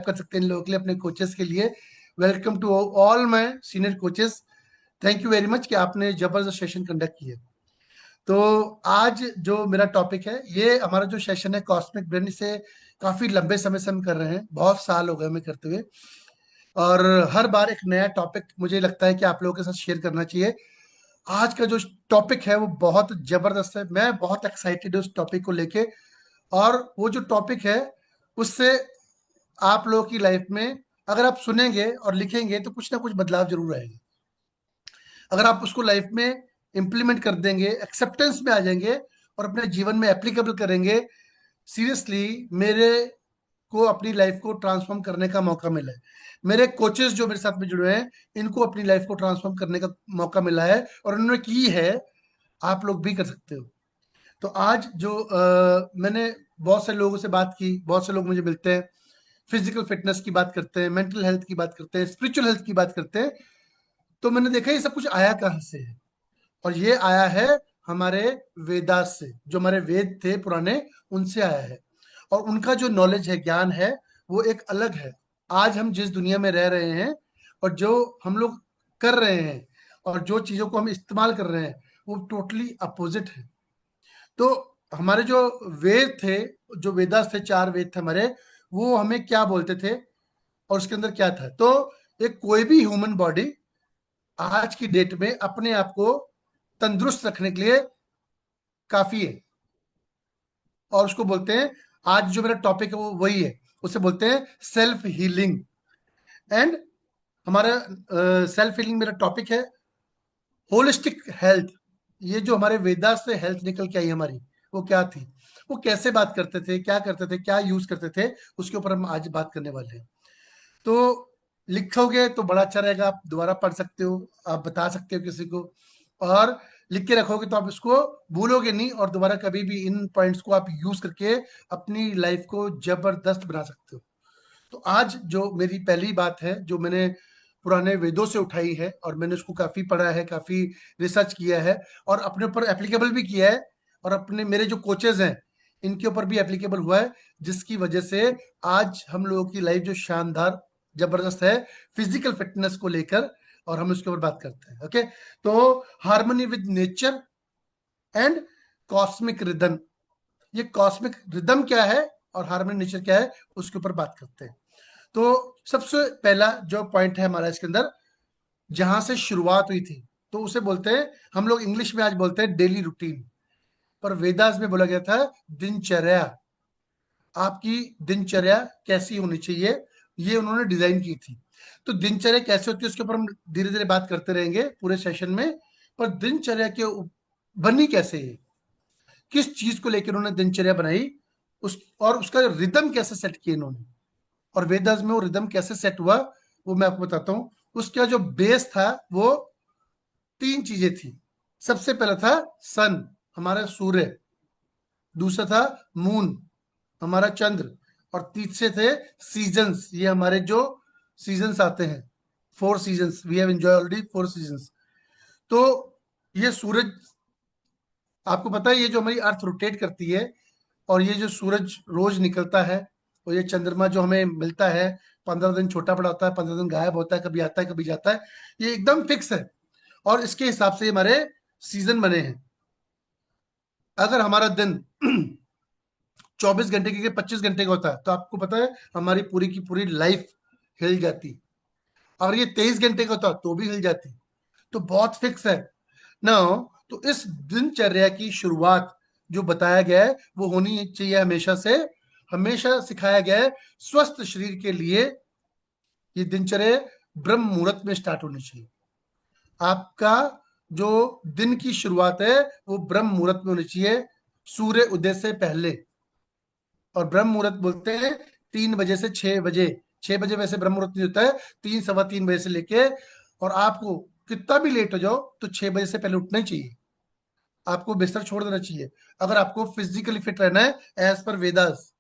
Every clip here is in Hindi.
कर सकते हैं इन लोगों के लिए, अपने कोचेस के लिए। Welcome to all my senior coaches. Thank you very much कि आपने जबरदस्त सेशन कंडक्ट किए। तो आज जो मेरा टॉपिक है, ये हमारा जो सेशन है कॉस्मिक ब्रेन, इसे काफी लंबे समय से हम कर रहे हैं, बहुत साल हो गए हमें करते हुए। और हर बार एक नया टॉपिक मुझे लगता है कि आप लोगों के साथ शेयर करना चाहिए। आज का जो टॉपिक है वो बहुत जबरदस्त है, मैं बहुत एक्साइटेड हूँ उस टॉपिक को लेके। और वो जो टॉपिक है उससे आप लोगों की लाइफ में अगर आप सुनेंगे और लिखेंगे तो कुछ ना कुछ बदलाव जरूर आएगा। अगर आप उसको लाइफ में इम्प्लीमेंट कर देंगे, एक्सेप्टेंस में आ जाएंगे और अपने जीवन में एप्लीकेबल करेंगे, सीरियसली मेरे को अपनी लाइफ को ट्रांसफॉर्म करने का मौका मिला है। मेरे कोचेस जो मेरे साथ में जुड़े हैं, इनको अपनी लाइफ को ट्रांसफॉर्म करने का मौका मिला है और उन्होंने की है। आप लोग भी कर सकते हो। तो आज जो मैंने बहुत से लोगों से बात की, बहुत से लोग मुझे मिलते हैं, फिजिकल फिटनेस की बात करते हैं, मेंटल हेल्थ की बात करते हैं, स्पिरिचुअल हेल्थ की बात करते हैं। तो मैंने देखा ये सब कुछ आया कहाँ से है, और ये आया है हमारे वेदास से। जो हमारे वेद थे पुराने, उनसे आया है। और उनका जो नॉलेज है, ज्ञान है, वो एक अलग है। आज हम जिस दुनिया में रह रहे हैं और जो हम लोग कर रहे हैं और जो चीजों को हम इस्तेमाल कर रहे हैं, वो टोटली अपोजिट है। तो हमारे जो वेद थे, जो वेदास थे, चार वेद थे हमारे, वो हमें क्या बोलते थे और उसके अंदर क्या था। तो एक कोई भी ह्यूमन बॉडी आज की डेट में अपने आप को तंदुरुस्त रखने के लिए काफी है। और उसको बोलते हैं, आज जो मेरा टॉपिक है वो वही है, उसे बोलते हैं सेल्फ हीलिंग। एंड हमारा सेल्फ हीलिंग मेरा टॉपिक है होलिस्टिक हेल्थ। ये जो हमारे वेदा से हेल्थ निकल के आई हमारी, वो क्या थी, वो कैसे बात करते थे, क्या करते थे, क्या यूज करते थे, उसके ऊपर हम आज बात करने वाले हैं। तो लिखोगे तो बड़ा अच्छा रहेगा, आप दोबारा पढ़ सकते हो, आप बता सकते हो किसी को। और लिख के रखोगे तो आप इसको भूलोगे नहीं, और दोबारा कभी भी इन पॉइंट्स को आप यूज करके अपनी लाइफ को जबरदस्त बना सकते हो। तो आज जो मेरी पहली बात है, जो मैंने पुराने वेदों से उठाई है और मैंने उसको काफी पढ़ा है, काफी रिसर्च किया है और अपने ऊपर एप्लीकेबल भी किया है, और अपने मेरे जो कोचेज हैं इनके ऊपर भी एप्लीकेबल हुआ है, जिसकी वजह से आज हम लोगों की लाइफ जो शानदार जबरदस्त है फिजिकल फिटनेस को लेकर। और हम उसके ऊपर बात करते हैं। ओके। तो harmony with nature and cosmic rhythm, ये कॉस्मिक रिदम क्या है और हार्मनी नेचर क्या है, उसके ऊपर बात करते हैं। तो सबसे पहला जो पॉइंट है हमारा इसके अंदर, जहां से शुरुआत हुई थी, तो उसे बोलते हैं, हम लोग इंग्लिश में आज बोलते हैं डेली रूटीन, पर वेदास में बोला गया था दिनचर्या। आपकी दिनचर्या कैसी होनी चाहिए, ये उन्होंने डिजाइन की थी। तो दिनचर्या कैसे होती है उसके ऊपर हम धीरे धीरे बात करते रहेंगे पूरे सेशन में। पर दिनचर्या के बनी कैसे है, किस चीज को लेकर उन्होंने दिनचर्या बनाई, उस और उसका रिदम कैसे सेट किया इन्होंने, और वेदास में वो रिदम कैसे सेट हुआ, वो मैं आपको बताता हूँ। उसका जो बेस था वो तीन चीजें थी। सबसे पहला था सन, हमारा सूर्य। दूसरा था मून, हमारा चंद्र। और तीसरे थे सीजन्स, ये हमारे जो सीजन्स आते हैं, four seasons, we have enjoy already four seasons. तो ये सूरज, आपको पता है ये जो हमारी अर्थ रोटेट करती है, और ये जो सूरज रोज निकलता है, और ये चंद्रमा जो हमें मिलता है, 15 दिन छोटा बड़ा होता है, 15 दिन गायब होता है, कभी आता है कभी जाता है, ये एकदम फिक्स है। और इसके हिसाब से हमारे सीजन बने हैं। अगर हमारा दिन 24 घंटे के 25 घंटे का होता है, तो आपको पता है हमारी पूरी की पूरी लाइफ हिल जाती। और ये 23 घंटे का होता तो भी हिल जाती। तो बहुत फिक्स है ना। तो इस दिनचर्या की शुरुआत जो बताया गया है वो होनी चाहिए हमेशा से। हमेशा सिखाया गया है स्वस्थ शरीर के लिए ये दिनचर्या ब्रह्म मुहूर्त में स्टार्ट होनी चाहिए। आपका जो दिन की शुरुआत है वो ब्रह्म मुहूर्त में होनी चाहिए, सूर्य उदय से पहले। और ब्रह्म मुहूर्त बोलते हैं 3 बजे से 6 बजे। 6 बजे वैसे ब्रह्म मुहूर्त नहीं होता है, 3 सवा 3 बजे से लेके। और आपको कितना भी लेट हो जाओ तो 6 बजे से पहले उठना ही चाहिए, आपको बिस्तर छोड़ देना चाहिए, अगर आपको फिजिकली फिट रहना है एज पर वेदास।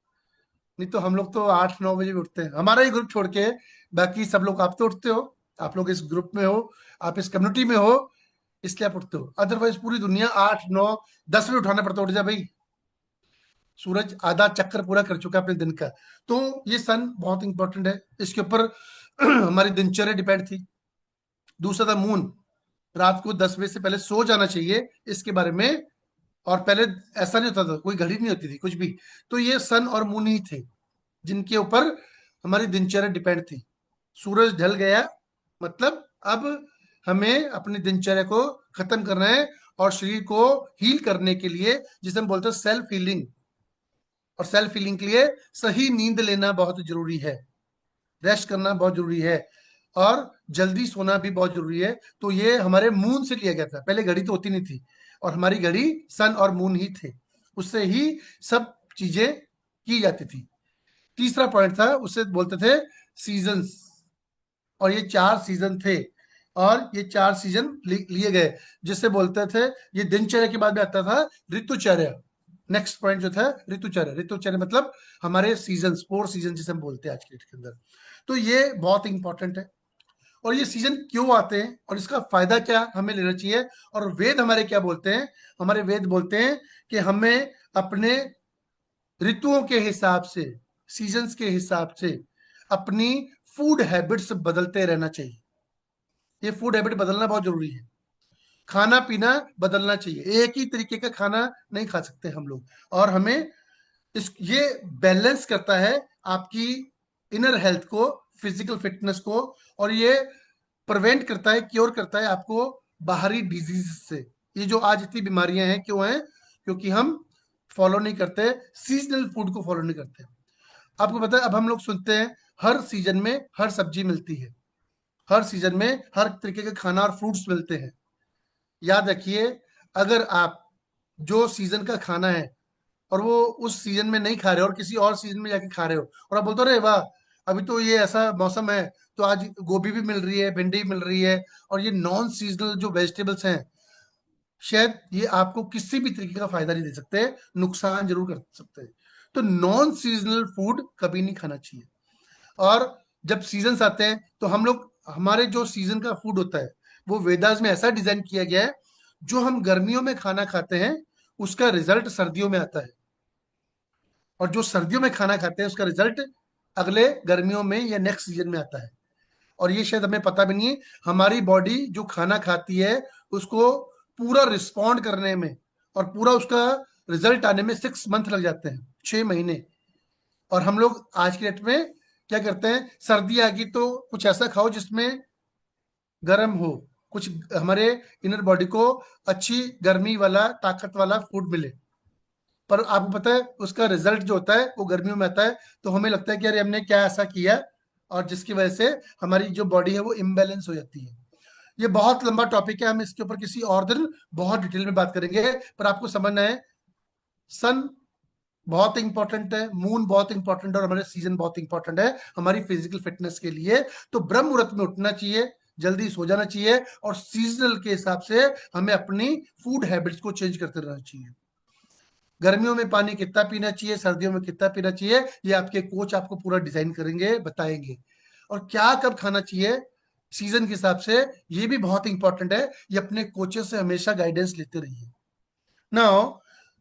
नहीं तो हम लोग तो 8 9 बजे भी उठते हैं, हमारा ही ग्रुप छोड़ के। बाकी सब लोग, आप तो उठते हो, आप लोग इस ग्रुप में हो, आप इस कम्युनिटी में हो, इसलिए आप उठते हो। अदरवाइज पूरी दुनिया 8 9 10 बजे उठाना पड़ता है, उठ जा भाई, सूरज आधा चक्कर पूरा कर चुका है अपने दिन का। तो ये सन बहुत इंपॉर्टेंट है, इसके ऊपर हमारी दिनचर्या डिपेंड थी। दूसरा था मून, रात को 10 बजे से पहले सो जाना चाहिए, इसके बारे में। और पहले ऐसा नहीं होता था, कोई घड़ी नहीं होती थी कुछ भी। तो ये सन और मून ही थे जिनके ऊपर हमारी दिनचर्या डिपेंड थी। सूरज ढल गया मतलब अब हमें अपनी दिनचर्या को खत्म करना है और शरीर को हील करने के लिए, जिसे हम बोलते हैं सेल्फ हीलिंग। और सेल्फ हीलिंग के लिए सही नींद लेना बहुत जरूरी है, रेस्ट करना बहुत जरूरी है, और जल्दी सोना भी बहुत जरूरी है। तो ये हमारे मून से लिया गया था, पहले घड़ी तो होती नहीं थी, और हमारी घड़ी सन और मून ही थे, उससे ही सब चीजें की जाती थी। तीसरा पॉइंट था, उससे बोलते थे सीजन्स, और ये 4 सीजन थे, और ये 4 सीजन लिए गए, जिससे बोलते थे, ये दिनचर्या के बाद में आता था ऋतुचर्या। नेक्स्ट पॉइंट जो था ऋतुचर्या, ऋतुचर्या मतलब हमारे सीजन, 4 सीजन जिसे हम बोलते हैं आज के डेट के अंदर। तो ये बहुत इंपॉर्टेंट है। और ये सीजन क्यों आते हैं और इसका फायदा क्या हमें लेना चाहिए, और वेद हमारे क्या बोलते हैं? हमारे वेद बोलते हैं कि हमें अपने ऋतुओं के हिसाब से, सीजन्स के हिसाब से अपनी फूड हैबिट्स बदलते रहना चाहिए। ये फूड हैबिट बदलना बहुत जरूरी है। खाना पीना बदलना चाहिए, एक ही तरीके का खाना नहीं खा सकते हम लोग। और हमें ये बैलेंस करता है आपकी इनर हेल्थ को, फिजिकल फिटनेस को, और ये प्रिवेंट करता है, क्योर करता है आपको बाहरी डिजीज से। ये जो आज इतनी बीमारियां हैं क्यों हैं? क्योंकि हम फॉलो नहीं करते, सीजनल फूड को फॉलो नहीं करते। आपको पता है, अब हम लोग सुनते हैं हर सीजन में हर सब्जी मिलती है, हर सीजन में हर तरीके का खाना और फ्रूट्स मिलते हैं। याद रखिए, अगर आप जो सीजन का खाना है और वो उस सीजन में नहीं खा रहे हो और किसी और सीजन में जाके खा रहे हो, और आप बोलते हो, अरे वाह, अभी तो ये ऐसा मौसम है तो आज गोभी भी मिल रही है, भिंडी भी मिल रही है, और ये नॉन सीजनल जो वेजिटेबल्स हैं, शायद ये आपको किसी भी तरीके का फायदा नहीं दे सकते, नुकसान जरूर कर सकते हैं। तो नॉन सीजनल फूड कभी नहीं खाना चाहिए। और जब सीजन्स आते हैं तो हम लोग, हमारे जो सीजन का फूड होता है वो वेदास में ऐसा डिजाइन किया गया है, जो हम गर्मियों में खाना खाते हैं उसका रिजल्ट सर्दियों में आता है, और जो सर्दियों में खाना खाते हैं उसका रिजल्ट अगले गर्मियों में या नेक्स्ट सीजन में आता है। और ये शायद हमें पता भी नहीं है, हमारी बॉडी जो खाना खाती है उसको पूरा रिस्पॉन्ड करने में और पूरा उसका रिजल्ट आने में 6 मंथ लग जाते हैं, 6 महीने। और हम लोग आज के डेट में क्या करते हैं, सर्दी आ गई तो कुछ ऐसा खाओ जिसमें गर्म हो, कुछ हमारे इनर बॉडी को अच्छी गर्मी वाला ताकत वाला फूड मिले। पर आपको पता है उसका रिजल्ट जो होता है वो गर्मियों में आता है, तो हमें लगता है कि अरे हमने क्या ऐसा किया, और जिसकी वजह से हमारी जो बॉडी है वो इम्बेलेंस हो जाती है। ये बहुत लंबा टॉपिक है, हम इसके ऊपर किसी और दिन बहुत डिटेल में बात करेंगे। पर आपको समझना है, सन बहुत इंपॉर्टेंट है, मून बहुत इंपॉर्टेंट है, और हमारे सीजन बहुत इंपॉर्टेंट है हमारी फिजिकल फिटनेस के लिए। तो ब्रह्म मुहूर्त में उठना चाहिए, जल्दी सो जाना चाहिए, और सीजनल के हिसाब से हमें अपनी फूड हैबिट्स को चेंज करते रहना चाहिए। गर्मियों में पानी कितना पीना चाहिए, सर्दियों में कितना पीना चाहिए, ये आपके कोच आपको पूरा डिजाइन करेंगे, बताएंगे। और क्या कब खाना चाहिए सीजन के हिसाब से, ये भी बहुत इंपॉर्टेंट है। ये अपने कोचेस से हमेशा गाइडेंस लेते रहिए। नाउ,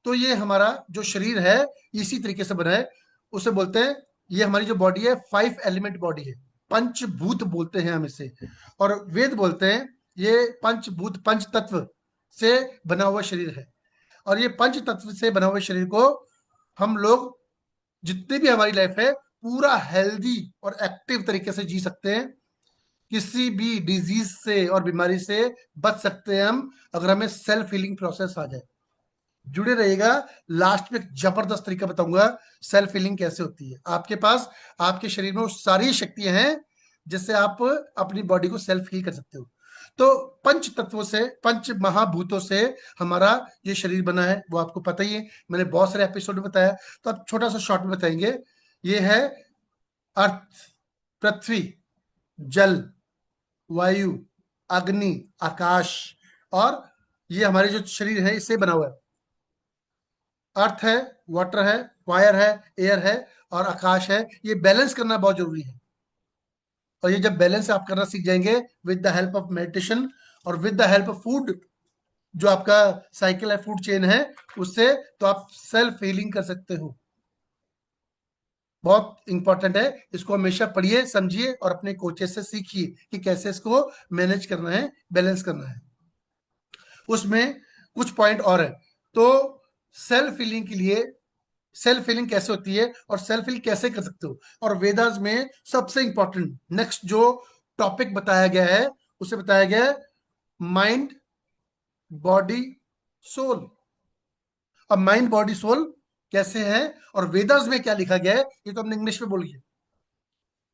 तो ये हमारा जो शरीर है इसी तरीके से बना है, उसे बोलते हैं, ये हमारी जो बॉडी है 5 एलिमेंट बॉडी है, पंचभूत बोलते हैं हम इसे। और वेद बोलते हैं ये पंचभूत, पंच तत्व से बना हुआ शरीर है। और ये पंच तत्व से बना हुए शरीर को हम लोग, जितनी भी हमारी लाइफ है, पूरा हेल्दी और एक्टिव तरीके से जी सकते हैं। किसी भी डिजीज से और बीमारी से बच सकते हैं हम, अगर हमें सेल्फ हीलिंग प्रोसेस आ जाए। जुड़े रहिएगा, लास्ट में एक जबरदस्त तरीका बताऊंगा सेल्फ हीलिंग कैसे होती है। आपके पास, आपके शरीर में वो सारी शक्तियां हैं जिससे आप अपनी बॉडी को सेल्फ हील कर सकते हो। तो पंच तत्वों से, पंच महाभूतों से हमारा ये शरीर बना है, वो आपको पता ही है, मैंने बहुत सारे एपिसोड में बताया। तो आप छोटा सा शॉर्ट में बताएंगे। ये है अर्थ, पृथ्वी, जल, वायु, अग्नि, आकाश, और ये हमारे जो शरीर है इससे बना हुआ है। अर्थ है, वाटर है, फायर है, एयर है, और आकाश है। ये बैलेंस करना बहुत जरूरी है। और ये जब बैलेंस आप करना सीख जाएंगे with the help of meditation और with the help of food, जो आपका साइकिल है, फूड चेन है, उससे, तो आप सेल्फ हीलिंग कर सकते हो। बहुत इंपॉर्टेंट है, इसको हमेशा पढ़िए, समझिए और अपने कोचेस से सीखिए कि कैसे इसको मैनेज करना है, बैलेंस करना है। उसमें कुछ पॉइंट और है। तो सेल्फ हीलिंग के लिए, सेल्फ हीलिंग कैसे होती है और सेल्फ हीलिंग कैसे कर सकते हो, और वेदास में सबसे इंपॉर्टेंट नेक्स्ट जो टॉपिक बताया गया है उसे बताया गया है माइंड बॉडी सोल। अब माइंड बॉडी सोल कैसे है और वेदास में क्या लिखा गया है, ये तो हमने इंग्लिश में बोलिए।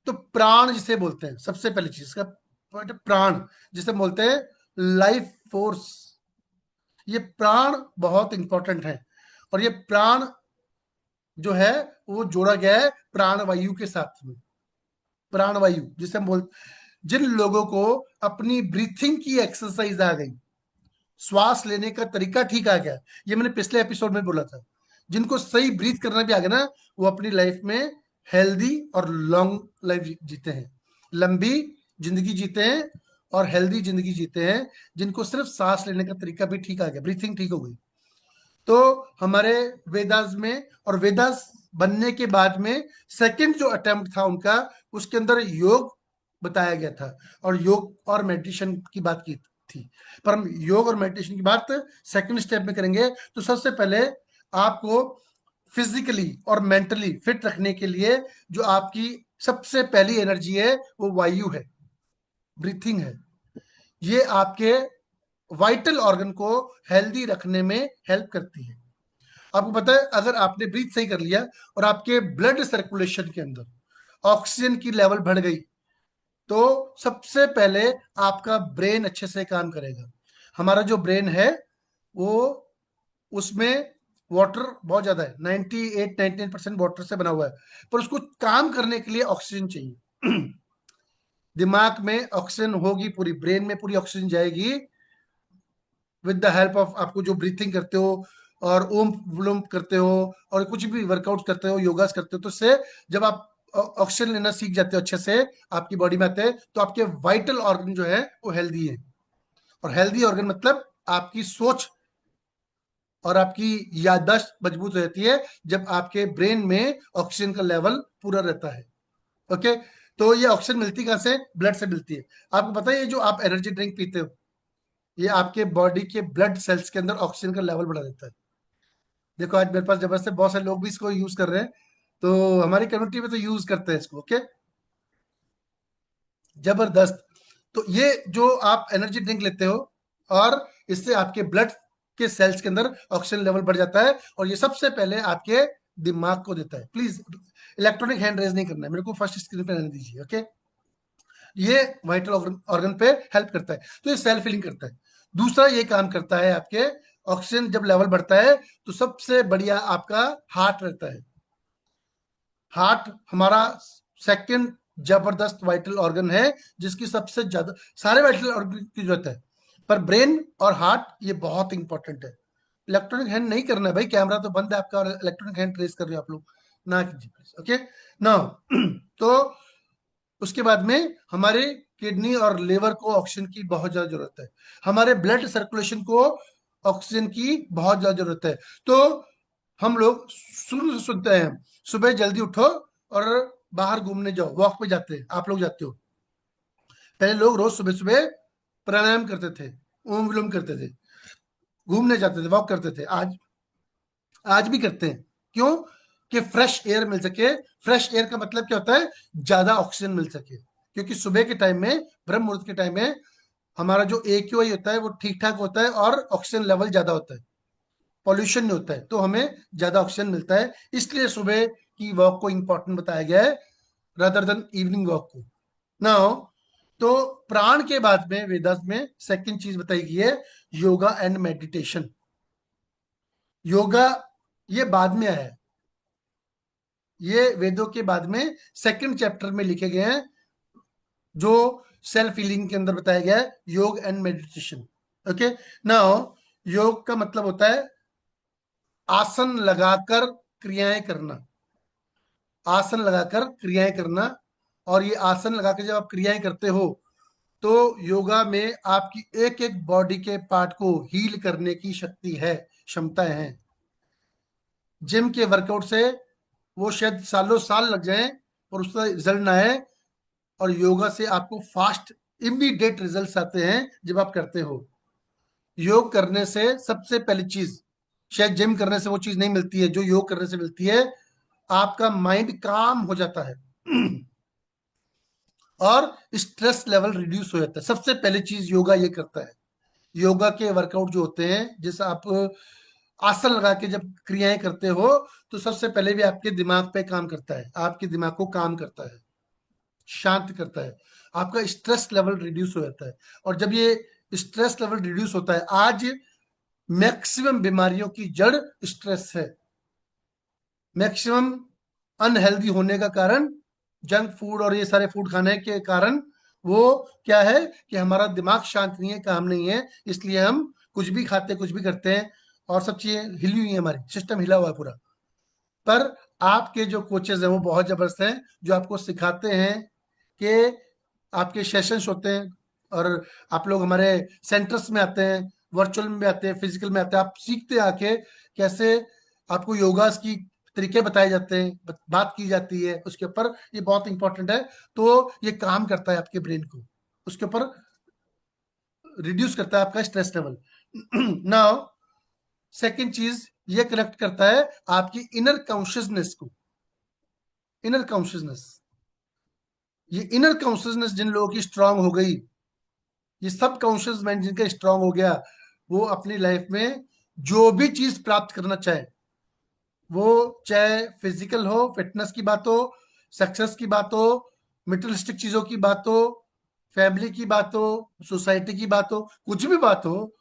तो प्राण जिसे बोलते हैं, सबसे पहली चीज का पॉइंट है प्राण, जिसे बोलते हैं लाइफ फोर्स। ये प्राण बहुत इंपॉर्टेंट है, और ये प्राण जो है वो जोड़ा गया है प्राणवायु के साथ में। प्राणवायु जिसे हम बोल, जिन लोगों को अपनी ब्रीथिंग की एक्सरसाइज आ गई, श्वास लेने का तरीका ठीक आ गया, ये मैंने पिछले एपिसोड में बोला था, जिनको सही ब्रीथ करना भी आ गया ना, वो अपनी लाइफ में हेल्दी और लॉन्ग लाइफ जीते हैं, लंबी जिंदगी जीते हैं और हेल्दी जिंदगी जीते हैं, जिनको सिर्फ सांस लेने का तरीका भी ठीक आ गया, ब्रीथिंग ठीक हो गई। तो हमारे वेदास में, और वेदास बनने के बाद में सेकंड जो अटेम्प्ट था उनका, उसके अंदर योग बताया गया था और योग और मेडिटेशन की बात की थी। पर हम योग और मेडिटेशन की बात सेकंड स्टेप में करेंगे। तो सबसे पहले आपको फिजिकली और मेंटली फिट रखने के लिए जो आपकी सबसे पहली एनर्जी है वो वायु है, ब्रीथिंग है। ये आपके वाइटल ऑर्गन को हेल्दी रखने में हेल्प करती है। आपको पता है, अगर आपने ब्रीथ सही कर लिया और आपके ब्लड सर्कुलेशन के अंदर ऑक्सीजन की लेवल बढ़ गई, तो सबसे पहले आपका ब्रेन अच्छे से काम करेगा। हमारा जो ब्रेन है वो, उसमें वाटर बहुत ज्यादा है, 98-99% वाटर से बना हुआ है, पर उसको काम करने के लिए ऑक्सीजन चाहिए। दिमाग में ऑक्सीजन होगी, पूरी ब्रेन में पूरी ऑक्सीजन जाएगी विद द हेल्प ऑफ, आपको जो ब्रीथिंग करते हो और ओम विलोम करते हो और कुछ भी वर्कआउट करते हो, योगास करते हो, तो उससे जब आप ऑक्सीजन लेना सीख जाते हो अच्छे से, आपकी बॉडी में आते हैं, तो आपके वाइटल ऑर्गन जो है वो हेल्दी है। और हेल्दी ऑर्गन मतलब आपकी सोच और आपकी याददाश्त मजबूत रहती है जब आपके ब्रेन में ऑक्सीजन का लेवल पूरा रहता है। ओके, तो ये ऑक्सीजन मिलती कहां से? ब्लड से मिलती है। आपको पता है, ये जो आप एनर्जी ड्रिंक पीते हो, ये आपके बॉडी के ब्लड सेल्स के अंदर ऑक्सीजन का लेवल बढ़ा देता है। देखो आज मेरे पास जबरदस्त बहुत सारे लोग भी इसको यूज कर रहे हैं, तो हमारी कम्युनिटी में तो यूज करते हैं इसको। ओके, जबरदस्त। तो ये जो आप एनर्जी ड्रिंक लेते हो, और इससे आपके ब्लड के सेल्स के अंदर ऑक्सीजन लेवल बढ़ जाता है, और ये सबसे पहले आपके दिमाग को देता है। प्लीज इलेक्ट्रॉनिक हैंड रेज नहीं करना है, मेरे को फर्स्ट स्क्रीन पे रहने दीजिए। ओके, ये वाइटल ऑर्गन पे हेल्प करता है, तो ये सेल्फ हीलिंग करता है। दूसरा ये काम करता है, आपके ऑक्सीजन जब लेवल बढ़ता है तो सबसे बढ़िया आपका हार्ट रहता है। हार्ट हमारा सेकंड जबरदस्त वाइटल ऑर्गन है, जिसकी सबसे ज्यादा, सारे वाइटल ऑर्गन की जरूरत है, पर ब्रेन और हार्ट ये बहुत इंपॉर्टेंट है। इलेक्ट्रॉनिक हैंड नहीं करना है भाई, कैमरा तो बंद है आपका और इलेक्ट्रॉनिक हैंड ट्रेस कर रहे हो आप लोग, ना कीजिए। ओके ना। तो उसके बाद में हमारे किडनी और लिवर को ऑक्सीजन की बहुत ज्यादा जरूरत है, हमारे ब्लड सर्कुलेशन को ऑक्सीजन की बहुत ज्यादा जरूरत है। तो हम लोग शुरू से सुनते हैं, सुबह जल्दी उठो और बाहर घूमने जाओ, वॉक पे जाते हैं, आप लोग जाते हो। पहले लोग रोज सुबह सुबह प्राणायाम करते थे, ओम विलोम करते थे, घूमने जाते थे, वॉक करते थे। आज आज भी करते हैं। क्यों? कि फ्रेश एयर मिल सके। फ्रेश एयर का मतलब क्या होता है? ज्यादा ऑक्सीजन मिल सके, क्योंकि सुबह के टाइम में, ब्रह्म मुहूर्त के टाइम में, हमारा जो AQI होता है वो ठीक ठाक होता है और ऑक्सीजन लेवल ज्यादा होता है, पॉल्यूशन नहीं होता है, तो हमें ज्यादा ऑक्सीजन मिलता है। इसलिए सुबह की वॉक को इंपॉर्टेंट बताया गया है रादर देन इवनिंग वॉक को। नाउ, तो प्राण के बाद में वेदास में सेकंड चीज बताई गई है योगा एंड मेडिटेशन। योगा ये बाद में आया है, ये वेदों के बाद में सेकंड चैप्टर में लिखे गए हैं, जो सेल्फ हीलिंग के अंदर बताया गया है योग एंड मेडिटेशन। ओके, नाउ योग का मतलब होता है आसन लगाकर क्रियाएं करना, आसन लगाकर क्रियाएं करना। और ये आसन लगाकर जब आप क्रियाएं करते हो, तो योगा में आपकी एक एक बॉडी के पार्ट को हील करने की शक्ति है, क्षमताएं हैं। जिम के वर्कआउट से वो शायद सालों साल लग जाए और उसका रिजल्ट ना आए। और योगा से आपको फास्ट इमीडिएट रिजल्ट्स आते हैं जब आप करते हो। योग करने से सबसे पहली चीज, शायद जिम करने से वो चीज नहीं मिलती है जो योग करने से मिलती है, आपका माइंड काम हो जाता है और स्ट्रेस लेवल रिड्यूस हो जाता है। सबसे पहली चीज योगा ये करता है। योगा के वर्कआउट जो होते हैं, जैसे आप आसन लगा के जब क्रियाएं करते हो, तो सबसे पहले भी आपके दिमाग पे काम करता है, आपके दिमाग को काम करता है, शांत करता है, आपका स्ट्रेस लेवल रिड्यूस हो जाता है। और जब ये स्ट्रेस लेवल रिड्यूस होता है, आज मैक्सिमम बीमारियों की जड़ स्ट्रेस है। मैक्सिमम अनहेल्दी होने का कारण जंक फूड और ये सारे फूड खाने के कारण वो क्या है कि हमारा दिमाग शांत नहीं है, काम नहीं है, इसलिए हम कुछ भी खाते हैं, कुछ भी करते हैं और सब चीजें हिली हुई है, हमारी सिस्टम हिला हुआ है पूरा। पर आपके जो कोचेज हैं वो बहुत जबरदस्त हैं, जो आपको सिखाते हैं कि आपके सेशंस होते हैं और आप लोग हमारे सेंटर्स में आते हैं, वर्चुअल में भी आते हैं, फिजिकल में आते हैं, आप सीखते हैं आके कैसे आपको योगा की तरीके बताए जाते हैं, बात की जाती है उसके ऊपर। ये बहुत इंपॉर्टेंट है। तो ये काम करता है आपके ब्रेन को, उसके ऊपर रिड्यूस करता है आपका स्ट्रेस लेवल नाउ सेकेंड चीज, ये कनेक्ट करता है आपकी इनर कॉन्शियसनेस को। इनर कॉन्शियसनेस, ये इनर कॉन्शियसनेस जिन लोगों की स्ट्रांग हो गई, ये सब कॉन्शियस माइंड जिनका स्ट्रांग हो गया, वो अपनी लाइफ में जो भी चीज प्राप्त करना चाहे, वो चाहे फिजिकल हो, फिटनेस की बात हो, सक्सेस की बात हो, मटेरियलिस्टिक चीजों की बात हो, फैमिली की बात हो, सोसाइटी की बात हो, कुछ भी बात हो,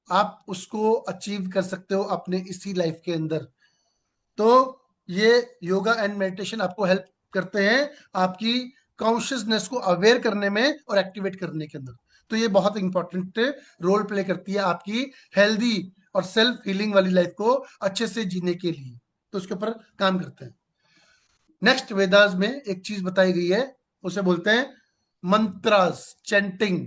आप उसको अचीव कर सकते हो अपने इसी लाइफ के अंदर। तो ये योगा एंड मेडिटेशन आपको हेल्प करते हैं आपकी कॉन्शियसनेस को अवेयर करने में और एक्टिवेट करने के अंदर। तो ये बहुत इंपॉर्टेंट रोल प्ले करती है आपकी हेल्दी और सेल्फ हीलिंग वाली लाइफ को अच्छे से जीने के लिए, तो उसके ऊपर काम करते हैं। नेक्स्ट, वेदास में एक चीज बताई गई है, उसे बोलते हैं मंत्रास, चैंटिंग।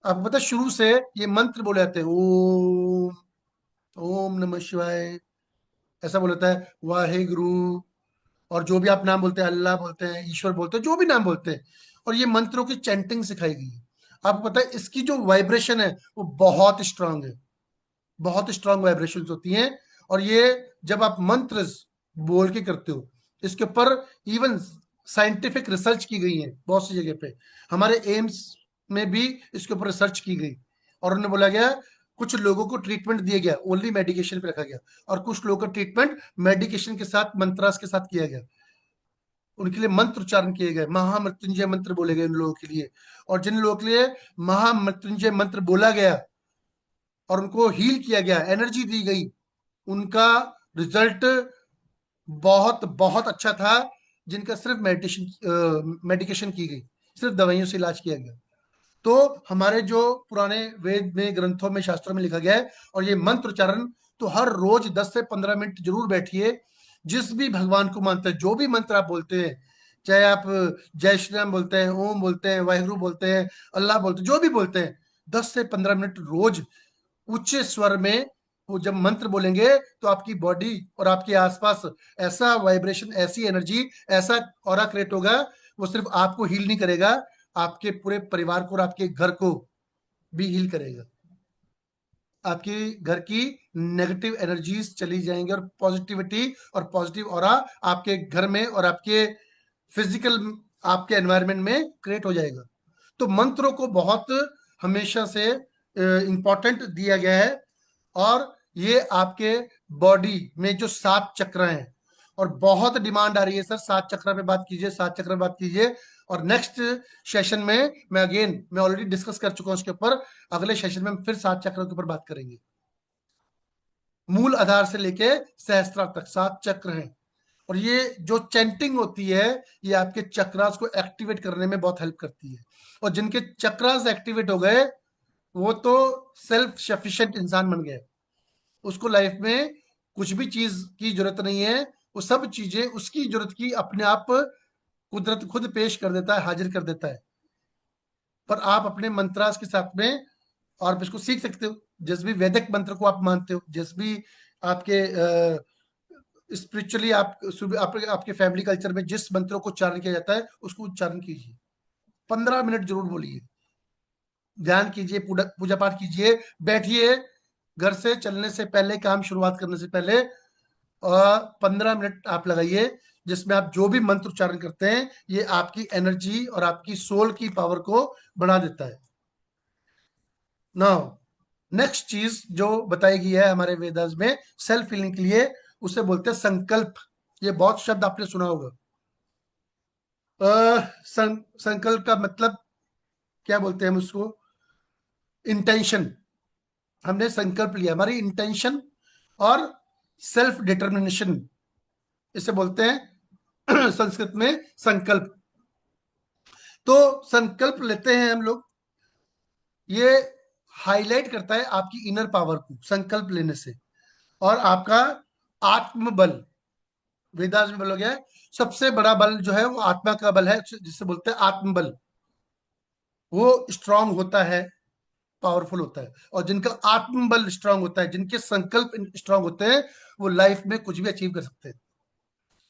आपको पता है शुरू से ये मंत्र बोले जाते हैं, ओम, ओम नमः शिवाय, ऐसा बोला जाता है, वाहे गुरु, और जो भी आप नाम बोलते हैं, अल्लाह बोलते हैं, ईश्वर बोलते हैं, जो भी नाम बोलते हैं। और ये मंत्रों की चैंटिंग सिखाई गई है। आपको पता है इसकी जो वाइब्रेशन है वो बहुत स्ट्रांग है, बहुत स्ट्रांग वाइब्रेशन होती हैं। और ये जब आप मंत्र बोल के करते हो, इसके ऊपर इवन साइंटिफिक रिसर्च की गई है बहुत सी जगह पे। हमारे एम्स में भी इसके ऊपर रिसर्च की गई और उन्हें बोला गया, कुछ लोगों को ट्रीटमेंट दिया गया, ओनली मेडिकेशन पे रखा गया, और कुछ लोगों का ट्रीटमेंट मेडिकेशन के साथ, मंत्रास के साथ किया गया। उनके लिए मंत्र उच्चारण किए गए, महामृत्युंजय मंत्र बोले गए उन लोगों के लिए। और जिन लोगों के लिए महामृत्युंजय मंत्र बोला गया और उनको हील किया गया, एनर्जी दी गई, उनका रिजल्ट बहुत बहुत अच्छा था। जिनका सिर्फ मेडिकेशन की गई, सिर्फ दवाइयों से इलाज किया गया। तो हमारे जो पुराने वेद में, ग्रंथों में, शास्त्रों में लिखा गया है। और ये मंत्र उच्चारण तो हर रोज 10 से 15 मिनट जरूर बैठिए। जिस भी भगवान को मानते हैं, जो भी मंत्र आप बोलते हैं, चाहे आप जय श्री राम बोलते हैं, ओम बोलते हैं, वाहिगुरु बोलते हैं, अल्लाह बोलते हैं, जो भी बोलते हैं, 10 से 15 मिनट रोज उच्च स्वर में वो जब मंत्र बोलेंगे, तो आपकी बॉडी और आपके आसपास ऐसा वाइब्रेशन, ऐसी एनर्जी, ऐसा ऑरा क्रिएट होगा। वो सिर्फ आपको हील नहीं करेगा, आपके पूरे परिवार को और आपके घर को भी हील करेगा। आपके घर की नेगेटिव एनर्जीज चली जाएंगी और पॉजिटिविटी और पॉजिटिव ऑरा आपके घर में और आपके फिजिकल, आपके एनवायरनमेंट में क्रिएट हो जाएगा। तो मंत्रों को बहुत हमेशा से इंपॉर्टेंट दिया गया है। और ये आपके बॉडी में जो 7 चक्र हैं, और बहुत डिमांड आ रही है, सर 7 चक्र पे बात कीजिए, 7 चक्र पे बात कीजिए। और नेक्स्ट सेशन में मैं ऑलरेडी डिस्कस कर चुका हूं उसके ऊपर। अगले सेशन में हम फिर 7 चक्रों के ऊपर बात करेंगे। मूल आधार से लेके सहस्त्रार तक 7 चक्र हैं। और ये जो चैंटिंग होती है, ये आपके चक्रास को एक्टिवेट करने में बहुत हेल्प करती है। और जिनके चक्रास एक्टिवेट हो गए, वो तो सेल्फ सफिशिएंट इंसान बन गए। उसको लाइफ में कुछ भी चीज की जरूरत नहीं है, वो सब चीजें उसकी जरूरत की अपने आप कुदरत खुद पेश कर देता है, हाजिर कर देता है। पर आप अपने मंत्रास के साथ में और आप इसको सीख सकते हो। जिस भी वैदिक मंत्र को आप मानते हो, जिस भी आपके स्पिरिचुअली आपके फैमिली कल्चर में जिस मंत्रों को उच्चारण किया जाता है उसको उच्चारण कीजिए, 15 मिनट जरूर बोलिए, ध्यान कीजिए, पूजा पाठ कीजिए, बैठिए, घर से चलने से पहले, काम शुरुआत करने से पहले 15 मिनट आप लगाइए, जिसमें आप जो भी मंत्र उच्चारण करते हैं ये आपकी एनर्जी और आपकी सोल की पावर को बढ़ा देता है। नाउ नेक्स्ट चीज जो बताई गई है हमारे वेदास में सेल्फ हीलिंग के लिए, उसे बोलते हैं संकल्प। ये बहुत शब्द आपने सुना होगा। संकल्प का मतलब क्या बोलते हैं हम उसको? इंटेंशन। हमने संकल्प लिया, हमारी इंटेंशन और सेल्फ डिटर्मिनेशन, इसे बोलते हैं संस्कृत में संकल्प। तो संकल्प लेते हैं हम लोग, ये हाईलाइट करता है आपकी इनर पावर को संकल्प लेने से, और आपका आत्मबल। वेदास में बोला गया है सबसे बड़ा बल जो है वो आत्मा का बल है, जिसे बोलते हैं आत्मबल। वो स्ट्रांग होता है, पावरफुल होता है, और जिनका आत्मबल स्ट्रांग होता है, जिनके संकल्प स्ट्रांग होते हैं, वो लाइफ में कुछ भी अचीव कर सकते हैं।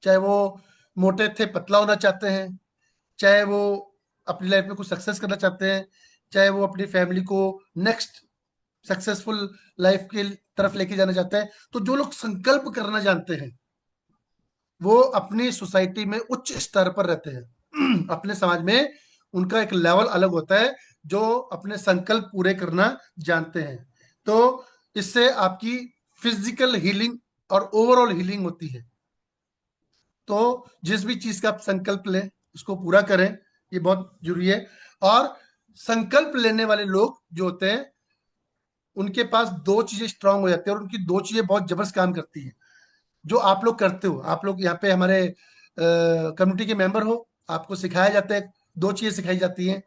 चाहे वो मोटे थे पतला होना चाहते हैं, चाहे वो अपनी लाइफ में कुछ सक्सेस करना चाहते हैं, चाहे वो अपनी फैमिली को नेक्स्ट सक्सेसफुल लाइफ के तरफ लेके जाना चाहते हैं। तो जो लोग संकल्प करना जानते हैं वो अपनी सोसाइटी में उच्च स्तर पर रहते हैं अपने समाज में उनका एक लेवल अलग होता है, जो अपने संकल्प पूरे करना जानते हैं। तो इससे आपकी फिजिकल हीलिंग और ओवरऑल हीलिंग होती है। तो जिस भी चीज का आप संकल्प लें उसको पूरा करें, ये बहुत जरूरी है। और संकल्प लेने वाले लोग जो होते हैं उनके पास दो चीजें स्ट्रांग हो जाती है, और उनकी दो चीजें बहुत जबरदस्त काम करती है। जो आप लोग करते हो, आप लोग यहाँ पे हमारे कम्युनिटी के मेंबर हो, आपको सिखाया जाता है, दो चीजें सिखाई जाती हैं,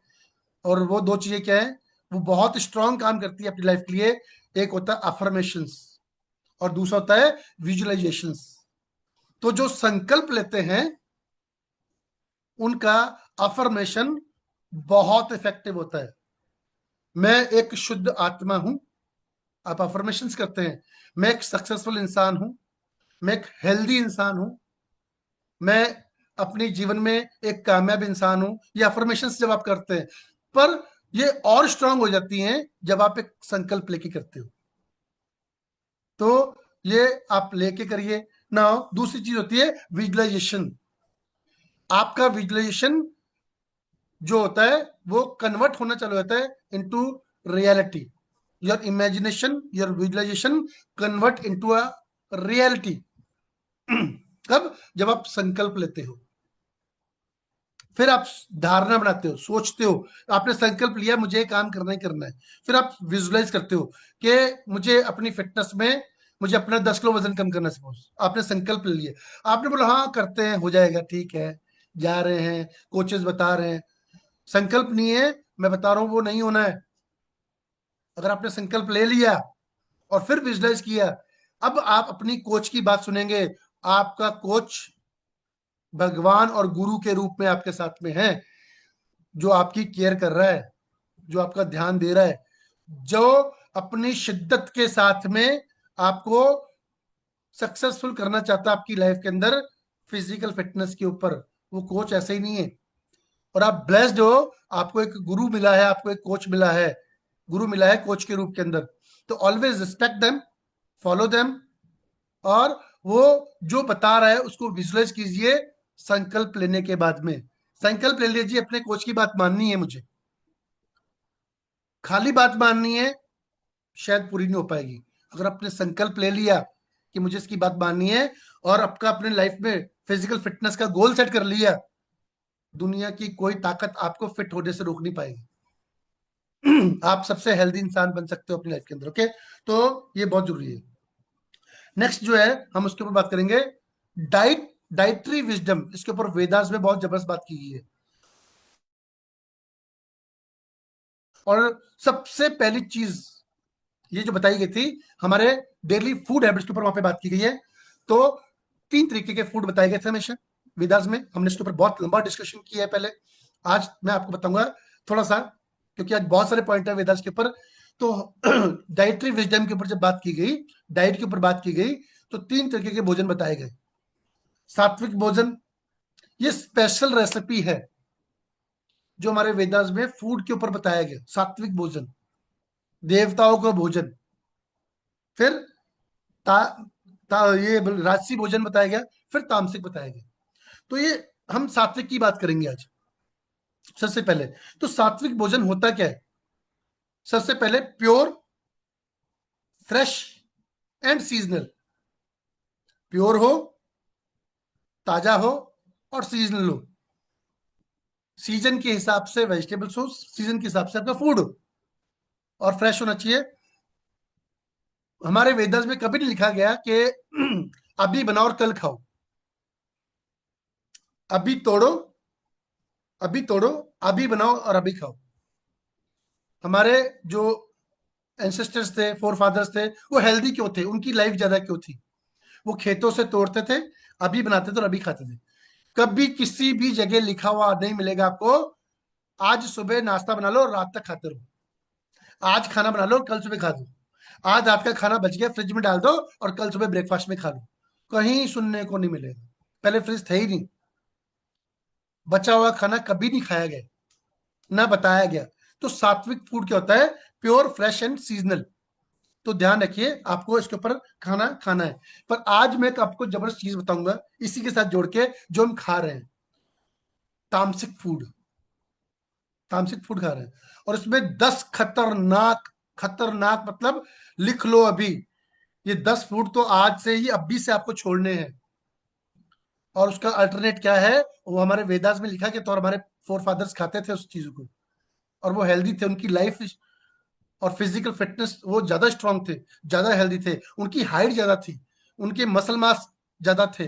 और वो दो चीजें क्या है, वो बहुत स्ट्रांग काम करती है अपनी लाइफ के लिए। एक होता है अफर्मेशंस और दूसरा होता है विजुअलाइजेशंस। तो जो संकल्प लेते हैं उनका अफर्मेशन बहुत इफेक्टिव होता है। मैं एक शुद्ध आत्मा हूं, आप अफर्मेशंस करते हैं, मैं एक सक्सेसफुल इंसान हूं, मैं एक हेल्दी इंसान हूं, मैं अपने जीवन में एक कामयाब इंसान हूं, ये अफर्मेशंस जब आप करते हैं, पर ये और स्ट्रांग हो जाती हैं जब आप एक संकल्प लेके करते हो। तो ये आप लेके करिए ना। दूसरी चीज होती है विजुअलाइजेशन। आपका विजुअलाइजेशन जो होता है वो कन्वर्ट होना चालू होता है into reality. Your imagination, your visualisation convert into a reality. कब? जब आप संकल्प लेते हो, फिर आप धारणा बनाते हो, सोचते हो, आपने संकल्प लिया मुझे ये काम करना ही करना है, फिर आप विजुलाइज करते हो कि मुझे अपनी फिटनेस में मुझे अपना 10 किलो वजन कम करना। सपोज आपने संकल्प ले लिया, आपने बोला हाँ करते हैं, हो जाएगा, ठीक है, जा रहे हैं, कोचेस बता रहे हैं। संकल्प नहीं है, मैं बता रहा हूं, वो नहीं होना है। अगर आपने संकल्प ले लिया और फिर विजुलाइज किया, अब आप अपनी कोच की बात सुनेंगे। आपका कोच भगवान और गुरु के रूप में आपके साथ में है, जो आपकी केयर कर रहा है, जो आपका ध्यान दे रहा है, जो अपनी शिद्दत के साथ में आपको सक्सेसफुल करना चाहता है आपकी लाइफ के अंदर फिजिकल फिटनेस के ऊपर। वो कोच ऐसे ही नहीं है। और आप ब्लेस्ड हो, आपको एक गुरु मिला है, आपको एक कोच मिला है, गुरु मिला है कोच के रूप के अंदर। तो always respect them, follow them, और वो जो बता रहा है उसको विजुअलाइज कीजिए। संकल्प लेने के बाद में संकल्प ले लीजिए, अपने कोच की बात माननी है मुझे, खाली बात माननी है शायद पूरी नहीं हो पाएगी। अगर आपने संकल्प ले लिया कि मुझे इसकी बात माननी है, और आपका अपने लाइफ में फिजिकल फिटनेस का गोल सेट कर लिया, दुनिया की कोई ताकत आपको फिट होने से रोक नहीं पाएगी। आप सबसे हेल्दी इंसान बन सकते हो अपनी लाइफ के अंदर। ओके, तो ये बहुत जरूरी है। नेक्स्ट जो है हम उसके ऊपर बात करेंगे, डाइटरी विजडम। इसके ऊपर वेदास में बहुत जबरदस्त बात की गई है। और सबसे पहली चीज ये जो बताई गई थी, हमारे डेली फूड हैबिट्स के ऊपर वहां पे बात की गई है। तो 3 तरीके के फूड बताए गए थे हमेशा वेदास में, हमने इसके ऊपर बहुत लंबा डिस्कशन किया है पहले। आज मैं आपको बताऊंगा थोड़ा सा, क्योंकि आज बहुत सारे पॉइंट है वेदास के ऊपर। तो डाइटरी विजडम के ऊपर जब बात की गई, डाइट के ऊपर बात की गई, तो 3 तरीके के भोजन बताए गए। सात्विक भोजन ये स्पेशल रेसिपी है जो हमारे वेदास में फूड के ऊपर बताया गया। सात्विक भोजन, देवताओं का भोजन। फिर ता, ये राजसी भोजन बताया गया, फिर तामसिक बताया गया। तो ये हम सात्विक की बात करेंगे आज। सबसे पहले तो सात्विक भोजन होता क्या है? सबसे पहले pure, fresh and seasonal. Pure हो, ताजा हो और सीजनल हो। सीजन के हिसाब से वेजिटेबल्स हो, सीजन के हिसाब से आपका फूड हो, और फ्रेश होना चाहिए। हमारे वेदास में कभी नहीं लिखा गया कि अभी बनाओ और कल खाओ। अभी तोड़ो, अभी तोड़ो, अभी बनाओ और अभी खाओ। हमारे जो एंसेस्टर्स थे, फोर फादर्स थे, वो हेल्दी क्यों थे? उनकी लाइफ ज्यादा क्यों थी? वो खेतों से तोड़ते थे, अभी बनाते थे और अभी खाते थे। कभी किसी भी जगह लिखा हुआ नहीं मिलेगा आपको आज सुबह नाश्ता बना लो और रात तक खाते रहो, आज खाना बना लो और कल सुबह खा दो, आज आपका खाना बच गया फ्रिज में डाल दो और कल सुबह ब्रेकफास्ट में खा लो। कहीं सुनने को नहीं मिलेगा। पहले फ्रिज थे ही नहीं, बचा हुआ खाना कभी नहीं खाया गया, ना बताया गया। तो सात्विक फूड क्या होता है? Pure, fresh and seasonal. तो ध्यान रखिए, आपको इसके ऊपर खाना खाना है। पर आज मैं आपको जबरदस्त चीज बताऊंगा इसी के साथ जोड़ के, जो हम खा रहे हैं, तामसिक फूड। तामसिक फूड खा रहे हैं और इसमें 10 खतरनाक, खतरनाक मतलब लिख लो अभी, ये 10 फूड तो आज से ही, अभी से आपको छोड़ने हैं। और उसका अल्टरनेट क्या है? वो हमारे वेदास में लिखा है कि तो हमारे फोर फादर्स खाते थे उस चीज को, और वो हेल्दी थे, उनकी लाइफ और फिजिकल फिटनेस वो ज्यादा स्ट्रांग थे, ज्यादा हेल्दी थे, उनकी हाइट ज्यादा थी, उनके मसल मास ज्यादा थे,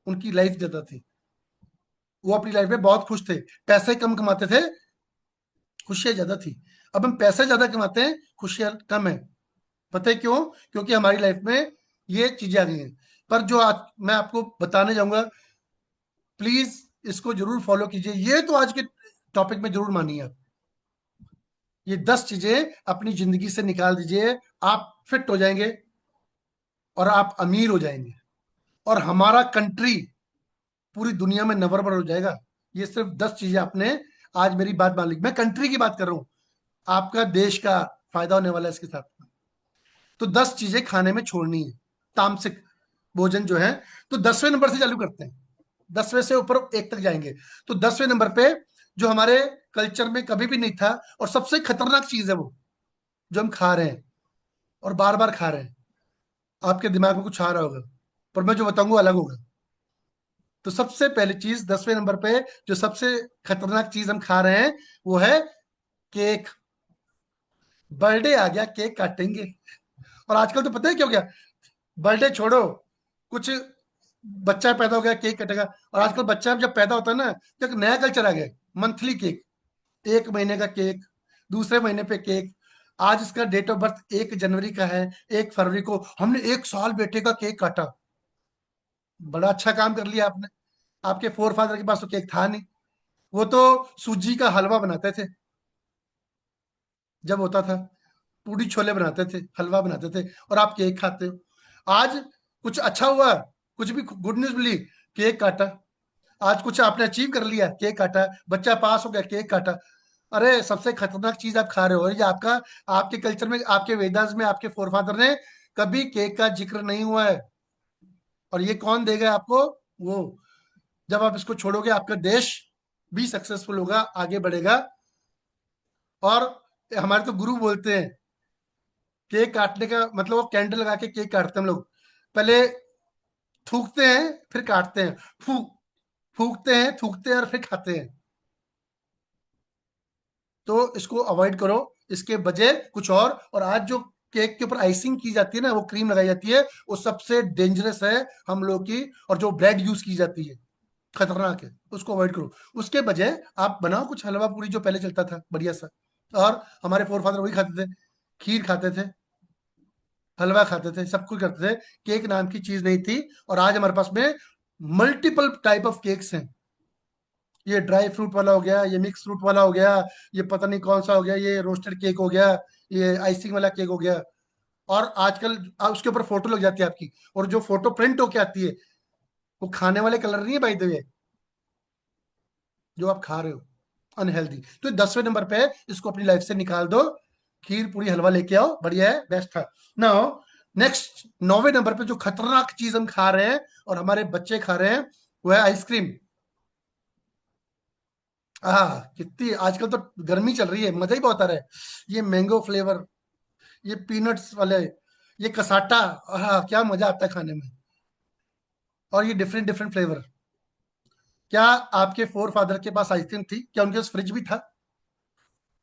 उनकी लाइफ ज्यादा थी। वो अपनी लाइफ में बहुत खुश थे। पैसे कम कमाते थे, खुशियां ज्यादा थी। अब हम पैसे ज्यादा कमाते हैं, खुशियां कम है। पता है क्यों? क्योंकि हमारी लाइफ में ये चीजें आ गई हैं। पर जो आज मैं आपको बताने जाऊंगा, प्लीज इसको जरूर फॉलो कीजिए। ये तो आज के टॉपिक में जरूर मानिए आप। ये 10 चीजें अपनी जिंदगी से निकाल दीजिए, आप फिट हो जाएंगे और आप अमीर हो जाएंगे, और हमारा कंट्री पूरी दुनिया में नंबर वन हो जाएगा। ये सिर्फ 10 चीजें आपने आज मेरी बात मान ली। मैं कंट्री की बात कर रहा हूं, आपका देश का फायदा होने वाला है इसके साथ। तो 10 चीजें खाने में छोड़नी है, तामसिक भोजन जो है। तो 10वें नंबर से चालू करते हैं, 10वें से ऊपर एक तक जाएंगे। तो 10वें नंबर पे जो हमारे कल्चर में कभी भी नहीं था और सबसे खतरनाक चीज है वो, जो हम खा रहे हैं और बार बार खा रहे हैं। आपके दिमाग में कुछ आ रहा होगा, पर मैं जो बताऊंगा अलग होगा। तो सबसे पहली चीज 10वें नंबर पे, जो सबसे खतरनाक चीज हम खा रहे हैं, वो है केक। बर्थडे आ गया, केक काटेंगे। और आजकल तो पता है क्या हो गया? बर्थडे छोड़ो, कुछ बच्चा पैदा हो गया, केक कटेगा। और आजकल बच्चा जब पैदा होता है ना, तो एक नया कल्चर आ गया, मंथली केक। 1 महीने का केक, दूसरे महीने पे केक। आज इसका डेट ऑफ बर्थ 1 जनवरी का है, 1 फरवरी को हमने 1 साल बेटे का केक काटा। बड़ा अच्छा काम कर लिया आपने। आपके फोर फादर के पास तो केक था नहीं, वो तो सूजी का हलवा बनाते थे जब होता था, पूड़ी छोले बनाते थे, हलवा बनाते थे, और आप केक खाते हो। आज कुछ अच्छा हुआ, कुछ भी गुड न्यूज मिली, केक काटा। आज कुछ आपने अचीव कर लिया, केक काटा। बच्चा पास हो गया, केक काटा। अरे सबसे खतरनाक चीज आप खा रहे हो। और ये आपका, आपके कल्चर में, आपके वेदास में, आपके फोरफादर ने कभी केक का जिक्र नहीं हुआ है। और ये कौन देगा आपको? वो, जब आप इसको छोड़ोगे आपका देश भी सक्सेसफुल होगा, आगे बढ़ेगा। और हमारे तो गुरु बोलते हैं, केक काटने का मतलब वो कैंडल लगा के केक काटते हैं हम लोग। पहले थूकते हैं, फिर काटते हैं। फूकते हैं, थूकते हैं और फिर खाते हैं। तो इसको अवॉइड करो, इसके बजाय कुछ और आज जो केक के ऊपर आइसिंग की जाती है ना, वो क्रीम लगाई जाती है, वो सबसे डेंजरस है हम लोग की। और जो ब्रेड यूज की जाती है, खतरनाक है, उसको अवॉइड करो। उसके बजाय आप बनाओ कुछ हलवा पूरी, जो पहले चलता था बढ़िया सा। और हमारे फोर फादर वही खाते थे, खीर खाते थे, हलवा खाते थे, सब कुछ करते थे। केक नाम की चीज नहीं थी। और आज हमारे पास में मल्टीपल टाइप ऑफ केक्स हैं। ये ड्राई फ्रूट वाला हो गया, ये मिक्स फ्रूट वाला हो गया, ये पता नहीं कौन सा हो गया, ये रोस्टेड केक हो गया, ये आइसिंग वाला केक हो गया। और आजकल उसके ऊपर फोटो लग जाती है आपकी, और जो फोटो प्रिंट होके आती है, वो खाने वाले कलर नहीं है बाय द वे, जो आप खा रहे हो अनहेल्दी। तो 10वें नंबर पे है, इसको अपनी लाइफ से निकाल दो। खीर पूरी हलवा लेके आओ, बढ़िया है, बेस्ट था। नाउ नेक्स्ट 9वें नंबर पे जो खतरनाक चीज हम खा रहे हैं और हमारे बच्चे खा रहे हैं, वो है आइसक्रीम। कितनी आजकल तो गर्मी चल रही है, मजा ही बहुत आ रहा है। ये मैंगो फ्लेवर, ये पीनट्स वाले, ये कसाटा, क्या मजा आता है खाने में। और ये डिफरेंट डिफरेंट फ्लेवर। क्या आपके फोर फादर के पास आइसक्रीम थी? क्या उनके पास फ्रिज भी था?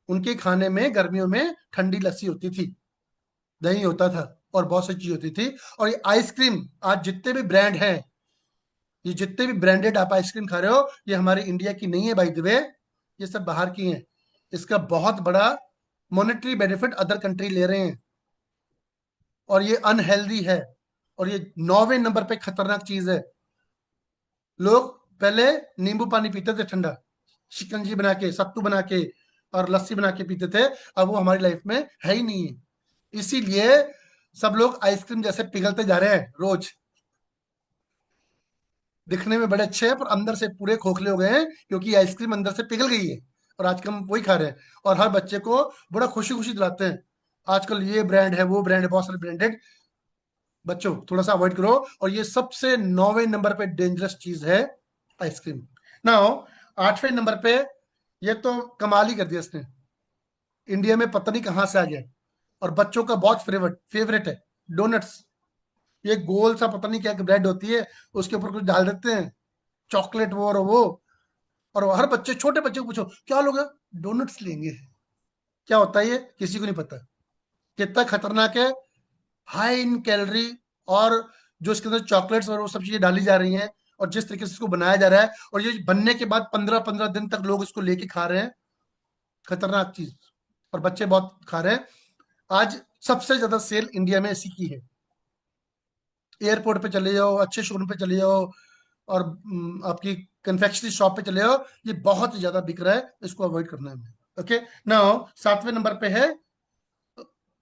उनके खाने में गर्मियों में ठंडी लस्सी होती थी, दही होता था, और बहुत सी चीज होती थी। और ये आइसक्रीम, आज जितने भी ब्रांड हैं, ये जितने भी ब्रांडेड आप आइसक्रीम खा रहे हो, ये हमारे इंडिया की नहीं है बाय द वे, ये सब बाहर की हैं। इसका बहुत बड़ा मॉनेटरी बेनिफिट अदर कंट्री ले रहे हैं, और ये अनहेल्दी है। और ये 9वें नंबर पे खतरनाक चीज है। लोग पहले नींबू पानी पीते थे ठंडा, शिकंजी बना के, सत्तू बना के, और लस्सी बना के पीते थे। अब वो हमारी लाइफ में है ही नहीं है। इसीलिए सब लोग आइसक्रीम जैसे पिघलते जा रहे हैं रोज। दिखने में बड़े अच्छे हैं पर अंदर से पूरे खोखले हो गए हैं, क्योंकि आइसक्रीम अंदर से पिघल गई है। और आजकल हम वही खा रहे हैं, और हर बच्चे को बड़ा खुशी खुशी दिलाते हैं। आजकल ये ब्रांड है, वो ब्रांड है, बहुत सारे ब्रांडेड। बच्चों थोड़ा सा अवॉइड करो। और ये सबसे 9वें नंबर पे डेंजरस चीज है, आइसक्रीम। नाउ 8वें नंबर पे, ये तो कमाल ही कर दिया इसने। इंडिया में पता नहीं कहां से आ गया, और बच्चों का बहुत फेवरेट फेवरेट है, डोनट्स। ये गोल सा पता नहीं क्या ब्रेड होती है, उसके ऊपर कुछ डाल देते हैं, चॉकलेट वो और वो। और हर बच्चे, छोटे बच्चे को पूछो क्या लोगे, डोनट्स लेंगे। क्या होता है ये, किसी को नहीं पता। कितना खतरनाक है, हाई इन कैलोरी। और जो इसके अंदर चॉकलेट्स और वो सब चीजें डाली जा रही हैं, और जिस तरीके से इसको बनाया जा रहा है, और ये बनने के बाद 15-15 दिन तक लोग इसको लेके खा रहे हैं, खतरनाक चीज। और बच्चे बहुत खा रहे हैं। आज सबसे ज्यादा सेल इंडिया में इसी की है। एयरपोर्ट पे चले जाओ, अच्छे शोरूम पे चले जाओ, और आपकी कन्फेक्शनरी शॉप पे चले जाओ, ये बहुत ज्यादा बिक रहा है, इसको अवॉइड करना है हमें। ओके। नाउ 7वें नंबर पे है,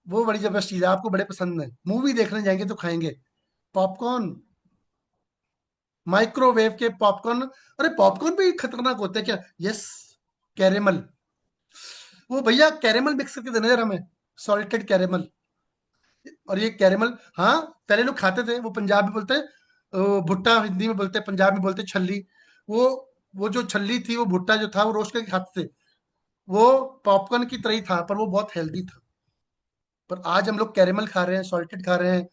वो बड़ी जबरदस्त चीज है, आपको बड़े पसंद है, मूवी देखने जाएंगे तो खाएंगे, पॉपकॉर्न। माइक्रोवेव के पॉपकॉर्न। अरे पॉपकॉर्न भी खतरनाक होते हैं क्या? Yes, caramel. वो भैया कैरेमल मिक्स करके देना यार हमें, सॉल्टेड कैरेमल। और ये कैरेमल, हाँ, पहले लोग खाते थे, वो पंजाब में बोलते हैं भुट्टा, हिंदी में बोलते हैं, पंजाब में बोलते हैं छल्ली। वो वो जो छल्ली थी, वो भुट्टा जो था, वो रोस्ट करके खाते थे। वो पॉपकॉर्न की तरह ही था, पर वो बहुत हेल्दी था। पर आज हम लोग कैरेमल खा रहे हैं, सॉल्टेड खा रहे हैं,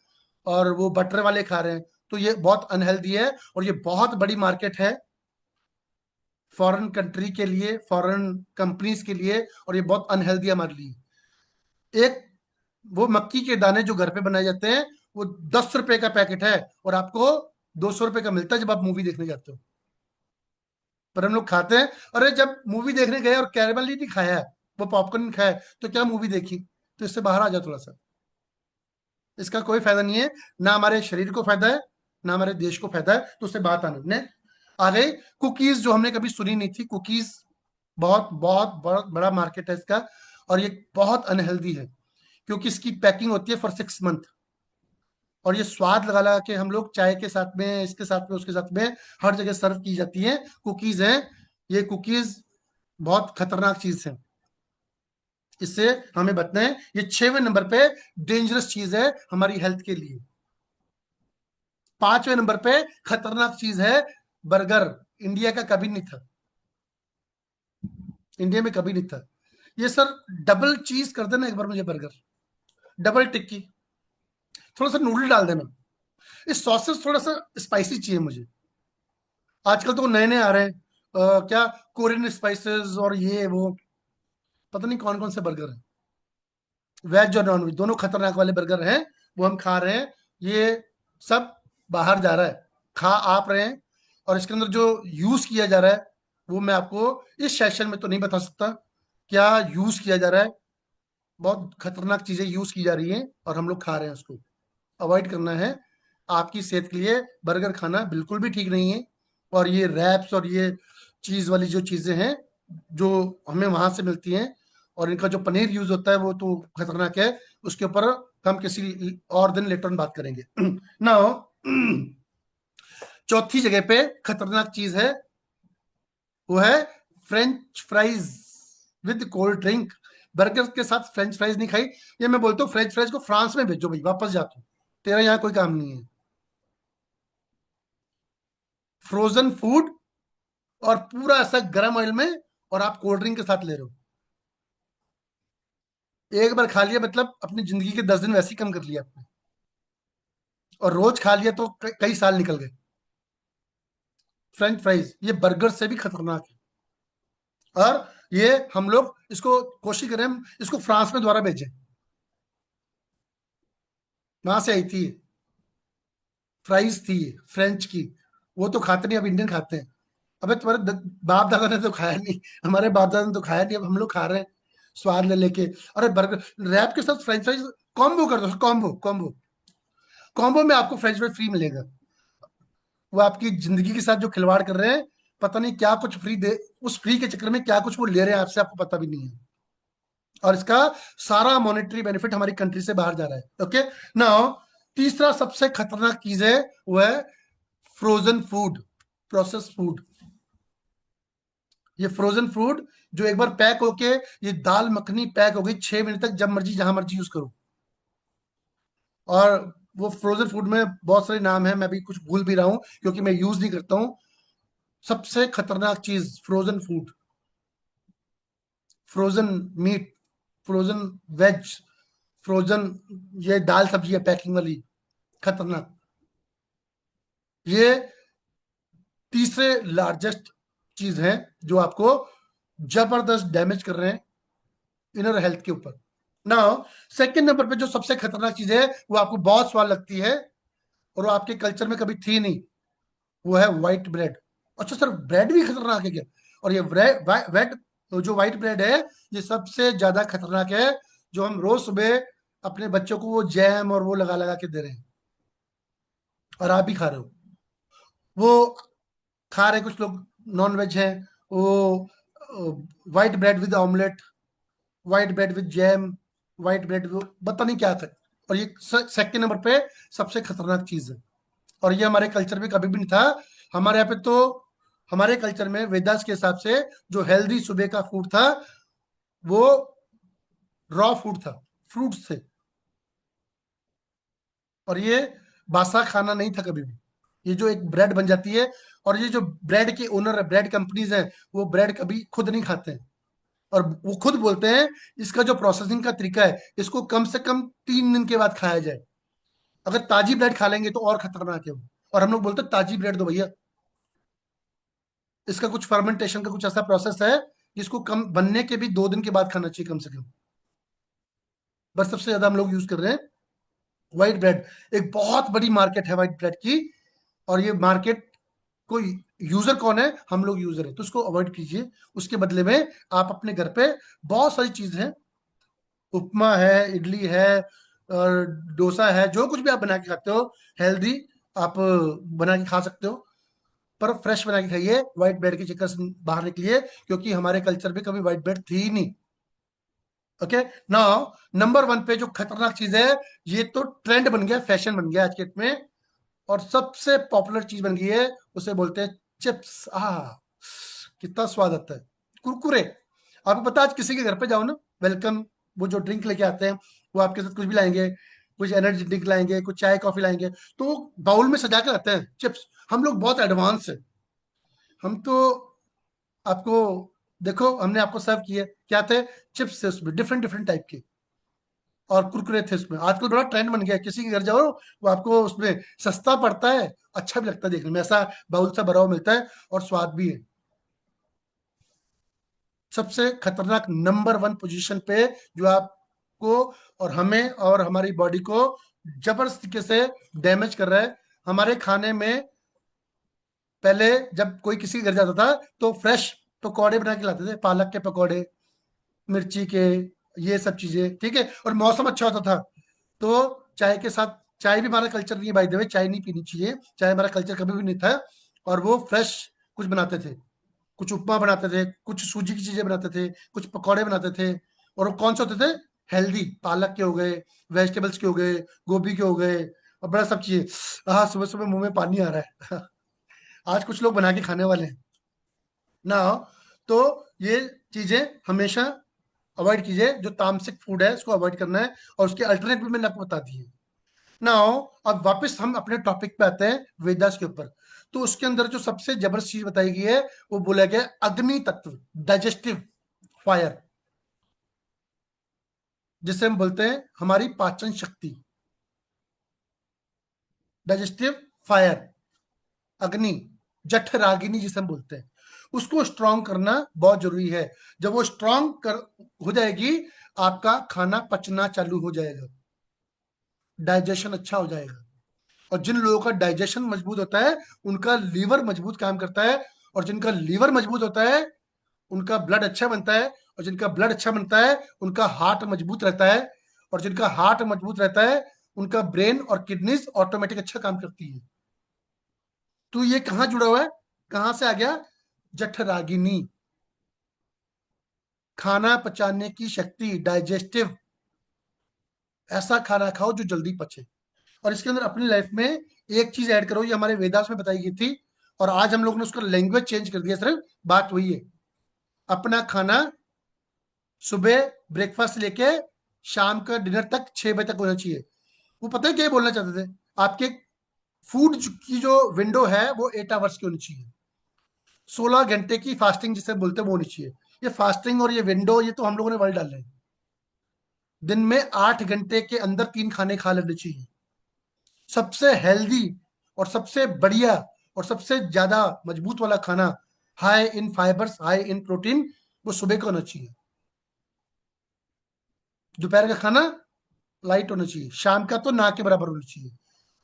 और वो बटर वाले खा रहे हैं। तो ये बहुत अनहेल्दी है, और ये बहुत बड़ी मार्केट है फॉरेन कंट्री के लिए, फॉरेन कंपनीज के लिए। और ये बहुत अनहेल्दी है हमारे लिए। एक वो मक्की के दाने जो घर पे बनाए जाते हैं, वो 10 रुपए का पैकेट है, और आपको 200 रुपए का मिलता है जब आप मूवी देखने जाते हो। पर हम लोग खाते हैं। अरे जब मूवी देखने गए और कैरेमल ही नहीं खाया है, वो पॉपकॉर्न नहीं खाया है, तो क्या मूवी देखी? तो इससे बाहर आ जाओ थोड़ा सा। इसका कोई फायदा नहीं है, ना हमारे शरीर को फायदा है, ना हमारे देश को फायदा है। तो उससे बात आने ने आ गई कुकीज, जो हमने कभी सुनी नहीं थी, कुकीज। बहुत बहुत बहुत बड़ा मार्केट है इसका। और ये बहुत अनहेल्दी है, क्योंकि इसकी पैकिंग होती है फॉर 6 मंथ। और ये स्वाद लगा लगा के हम लोग चाय के साथ में, इसके साथ में, उसके साथ में, हर जगह सर्व की जाती है कुकीज हैं। ये कुकीज बहुत खतरनाक चीज है, इससे हमें बचना है। ये 6वें नंबर पे डेंजरस चीज है हमारी हेल्थ के लिए। 5वें नंबर पे खतरनाक चीज है, बर्गर। इंडिया का कभी नहीं था, इंडिया में कभी नहीं था। ये सर डबल चीज कर देना एक बार मुझे, बर्गर डबल टिक्की, थोड़ा सा नूडल डाल देना। इस सॉसेस थोड़ा सा स्पाइसी चाहिए मुझे। आजकल तो नए नए आ रहे हैं, क्या, कोरियन स्पाइसेस और ये वो, पता नहीं कौन कौन से बर्गर हैं, वेज और नॉन वेज दोनों खतरनाक वाले बर्गर हैं, वो हम खा रहे हैं। ये सब बाहर जा रहा है, खा आप रहे हैं। और इसके अंदर जो यूज किया जा रहा है, वो मैं आपको इस सेशन में तो नहीं बता सकता क्या यूज किया जा रहा है। बहुत खतरनाक चीजें यूज की जा रही हैं, और हम लोग खा रहे हैं उसको। अवॉइड करना है। आपकी सेहत के लिए बर्गर खाना बिल्कुल भी ठीक नहीं है। और ये रैप्स और ये चीज वाली जो चीजें हैं, जो हमें वहां से मिलती हैं, और इनका जो पनीर यूज होता है, वो तो खतरनाक है। उसके ऊपर हम किसी और दिन लेटर ऑन बात करेंगे। नाउ चौथी जगह पे खतरनाक चीज है, वो है French fries with cold drink. Burger के साथ फ्रेंच फ्राइज नहीं खाई। ये मैं बोलता हूँ फ्रेंच फ्राइज को फ्रांस में भेजो भाई, वापस जा तू, तेरा यहाँ कोई काम नहीं है। फ्रोजन फूड, और पूरा ऐसा गर्म ऑयल में, और आप कोल्ड ड्रिंक के साथ ले रहे हो। एक बार खा लिया मतलब अपनी जिंदगी के 10 दिन वैसे ही कम कर लिया आपने, और रोज खा लिया तो कई साल निकल गए। फ्रेंच फ्राइज ये बर्गर से भी खतरनाक है। और ये हम लोग इसको कोशिश करें हम इसको फ्रांस में दोबारा भेजें, वहां से आई थी, फ्राइज थी फ्रेंच की। वो तो खाते नहीं, अब इंडियन खाते हैं। अबे तुम्हारे बाप दादा ने तो खाया नहीं, हमारे बाप दादा ने तो खाया नहीं, अब हम लोग खा रहे हैं स्वाद ले लेके। अरे बर्गर रैप के साथ फ्रेंच फ्राइज कॉम्बो कर दो, कॉम्बो कॉम्बो कॉम्बो में आपको फ्रेंच फ्राइज फ्री मिलेगा। वो आपकी जिंदगी के साथ जो खिलवाड़ कर रहे हैं, पता नहीं क्या कुछ फ्री दे, उस फ्री के चक्कर में क्या कुछ वो ले रहे हैं आपसे, आपको पता भी नहीं है। और इसका सारा मॉनेटरी बेनिफिट हमारी कंट्री से बाहर जा रहा है। ओके, नाउ तीसरा सबसे खतरनाक चीज है, वो है फ्रोजन फूड, प्रोसेस फूड। ये फ्रोजन फूड जो एक बार पैक होके, ये दाल मखनी पैक हो गई 6 महीने तक, जब मर्जी जहां मर्जी यूज करो। और वो फ्रोजन फूड में बहुत सारे नाम है, मैं भी कुछ भूल भी रहा हूँ क्योंकि मैं यूज नहीं करता हूँ। सबसे खतरनाक चीज frozen food, frozen meat, frozen veg, frozen ये दाल सब्जी है पैकिंग वाली, खतरनाक। ये तीसरे लार्जेस्ट चीज है जो आपको जबरदस्त डैमेज कर रहे हैं इनर हेल्थ के ऊपर। नाउ सेकंड नंबर पे जो सबसे खतरनाक चीज है, वो आपको बहुत स्वाद लगती है और वो आपके कल्चर में कभी थी नहीं, वो है व्हाइट ब्रेड। अच्छा सर, ब्रेड भी खतरनाक है क्या? और ये वेट, जो व्हाइट ब्रेड है, ये सबसे ज्यादा खतरनाक है, जो हम रोज सुबह अपने बच्चों को वो जैम और वो लगा लगा के दे रहे हैं, और आप भी खा रहे हो। वो खा रहे कुछ लोग नॉन वेज हैं, वो white bread with omelette, white bread with jam, white bread पता नहीं क्या था। और ये सेकंड नंबर पे सबसे खतरनाक चीज है, और ये हमारे कल्चर में कभी भी नहीं था। हमारे यहाँ पे तो, हमारे कल्चर में वेदास के हिसाब से जो हेल्दी सुबह का फूड था, वो रॉ फूड था, फ्रूट से। और ये बासा खाना नहीं था कभी भी। ये जो एक ब्रेड बन जाती है, और ये जो ब्रेड के ओनर है, ब्रेड कंपनीज हैं, वो ब्रेड कभी खुद नहीं खाते हैं। और वो खुद बोलते हैं इसका जो प्रोसेसिंग का तरीका है, इसको कम से कम 3 दिन के बाद खाया जाए। अगर ताजी ब्रेड खा लेंगे तो और खतरनाक है वो। और हम लोग बोलते हैं ताजी ब्रेड दो भैया, इसका कुछ फर्मेंटेशन का कुछ ऐसा प्रोसेस है जिसको कम बनने के भी 2 दिन के बाद खाना चाहिए कम से कम। बस सबसे ज्यादा हम लोग यूज कर रहे हैं व्हाइट ब्रेड। एक बहुत बड़ी मार्केट है व्हाइट ब्रेड की, और ये मार्केट को यूजर कौन है? हम लोग यूजर है, तो उसको अवॉइड कीजिए। उसके बदले में आप अपने घर पे बहुत सारी चीज हैं, उपमा है, इडली है, और डोसा है, जो कुछ भी आप बना के खाते हो हेल्दी, आप बना के खा सकते हो। पर फ्रेश बना के खाइए, व्हाइट ब्रेड के चक्कर से बाहर निकलिए, क्योंकि हमारे कल्चर में कभी व्हाइट ब्रेड थी ही नहीं। ओके, नाउ नंबर 1 पे जो खतरनाक चीज है, ये तो ट्रेंड बन गया, फैशन बन गया आज के डेट में, और सबसे पॉपुलर चीज बन गई है, उसे बोलते हैं चिप्स। कितना स्वाद आता है, कुरकुरे। आपको पता है आज किसी के घर पे जाओ ना, वेलकम, वो जो ड्रिंक लेके आते हैं, वो आपके साथ कुछ भी लाएंगे, कुछ एनर्जी ड्रिंक लाएंगे, कुछ चाय कॉफी लाएंगे, तो वो बाउल में सजा के लाते हैं चिप्स। हम लोग बहुत एडवांस है। हम तो आपको, देखो हमने आपको सर्व किए क्या थे, चिप्स थे उसमें डिफरेंट डिफरेंट टाइप के, और कुरकुरे थे उसमें। आजकल बड़ा ट्रेंड बन गया है, किसी के घर जाओ वो आपको उसमें सस्ता पड़ता है, अच्छा भी लगता है देखने में, ऐसा बाउल सा भरा हुआ मिलता है, और स्वाद भी है। सबसे खतरनाक नंबर 1 पोजीशन पे, जो आपको और हमें और हमारी बॉडी को जबरदस्त तरीके से डैमेज कर रहा है। हमारे खाने में पहले जब कोई किसी के घर जाता था, तो फ्रेश पकौड़े बना के लाते थे, पालक के पकौड़े, मिर्ची के, ये सब चीजें, ठीक है, और मौसम अच्छा होता था, तो चाय के साथ, चाय भी हमारा कल्चर नहीं है बाय द वे, चाय नहीं पीनी चाहिए, चाय हमारा कल्चर कभी भी नहीं था। और वो फ्रेश कुछ बनाते थे, कुछ उपमा बनाते थे, कुछ सूजी की चीजें बनाते थे, कुछ पकौड़े बनाते थे। और वो कौन से होते थे? हेल्दी, पालक के हो गए, वेजिटेबल्स के हो गए, गोभी के हो गए, और बड़ा सब चीजें। हाँ, सुबह सुबह मुंह में पानी आ रहा है। आज कुछ लोग बना के खाने वाले हैं ना। तो ये चीजें हमेशा अवॉइड कीजिए, जो तामसिक फूड है उसको अवॉइड करना है, और उसके अल्टरनेट भी मैंने आपको बता दिए। नाउ अब वापस हम अपने टॉपिक पे आते हैं, वेदास के ऊपर। तो उसके अंदर जो सबसे जबरदस्त चीज बताई गई है वो बोला गया अग्नि तत्व, डाइजेस्टिव फायर, जिसे हम बोलते हैं हमारी पाचन शक्ति, डाइजेस्टिव फायर, अग्नि, जठराग्नि जिसे हम बोलते हैं, उसको स्ट्रांग करना बहुत जरूरी है। जब वो स्ट्रांग कर हो जाएगी, आपका खाना पचना चालू हो जाएगा, डाइजेशन अच्छा हो जाएगा। और जिन लोगों का डाइजेशन मजबूत होता है उनका लीवर मजबूत काम करता है, और जिनका लीवर मजबूत होता है उनका ब्लड अच्छा बनता है, और जिनका ब्लड अच्छा बनता है उनका हार्ट मजबूत रहता है, और जिनका हार्ट मजबूत रहता है उनका ब्रेन और किडनीज ऑटोमेटिक अच्छा काम करती है। तो ये कहाँ जुड़ा हुआ है, कहाँ से आ गया? जठरागिनी, खाना पचाने की शक्ति, डाइजेस्टिव। ऐसा खाना खाओ जो जल्दी पचे। और इसके अंदर अपनी लाइफ में एक चीज ऐड करो, ये हमारे वेदास में बताई गई थी, और आज हम लोगों ने उसका लैंग्वेज चेंज कर दिया। सिर्फ बात वही है, अपना खाना सुबह ब्रेकफास्ट लेके शाम का डिनर तक 6 बजे तक होना चाहिए। वो पता है क्या बोलना चाहते थे? आपके फूड की जो विंडो है वो 8 आवर्स की होनी चाहिए, 16 घंटे की फास्टिंग जिसे बोलते हैं वो होनी चाहिए। ये फास्टिंग और ये विंडो ये तो हम लोगों ने वर्ड डाले हैं। दिन में 8 घंटे के अंदर 3 खाने खा लेने चाहिए। सबसे हेल्दी और सबसे बढ़िया और सबसे ज्यादा मजबूत वाला खाना, high in fibres, high in protein, वो सुबह का होना चाहिए। दोपहर का खाना लाइट होना चाहिए, शाम का तो ना के बराबर होना चाहिए,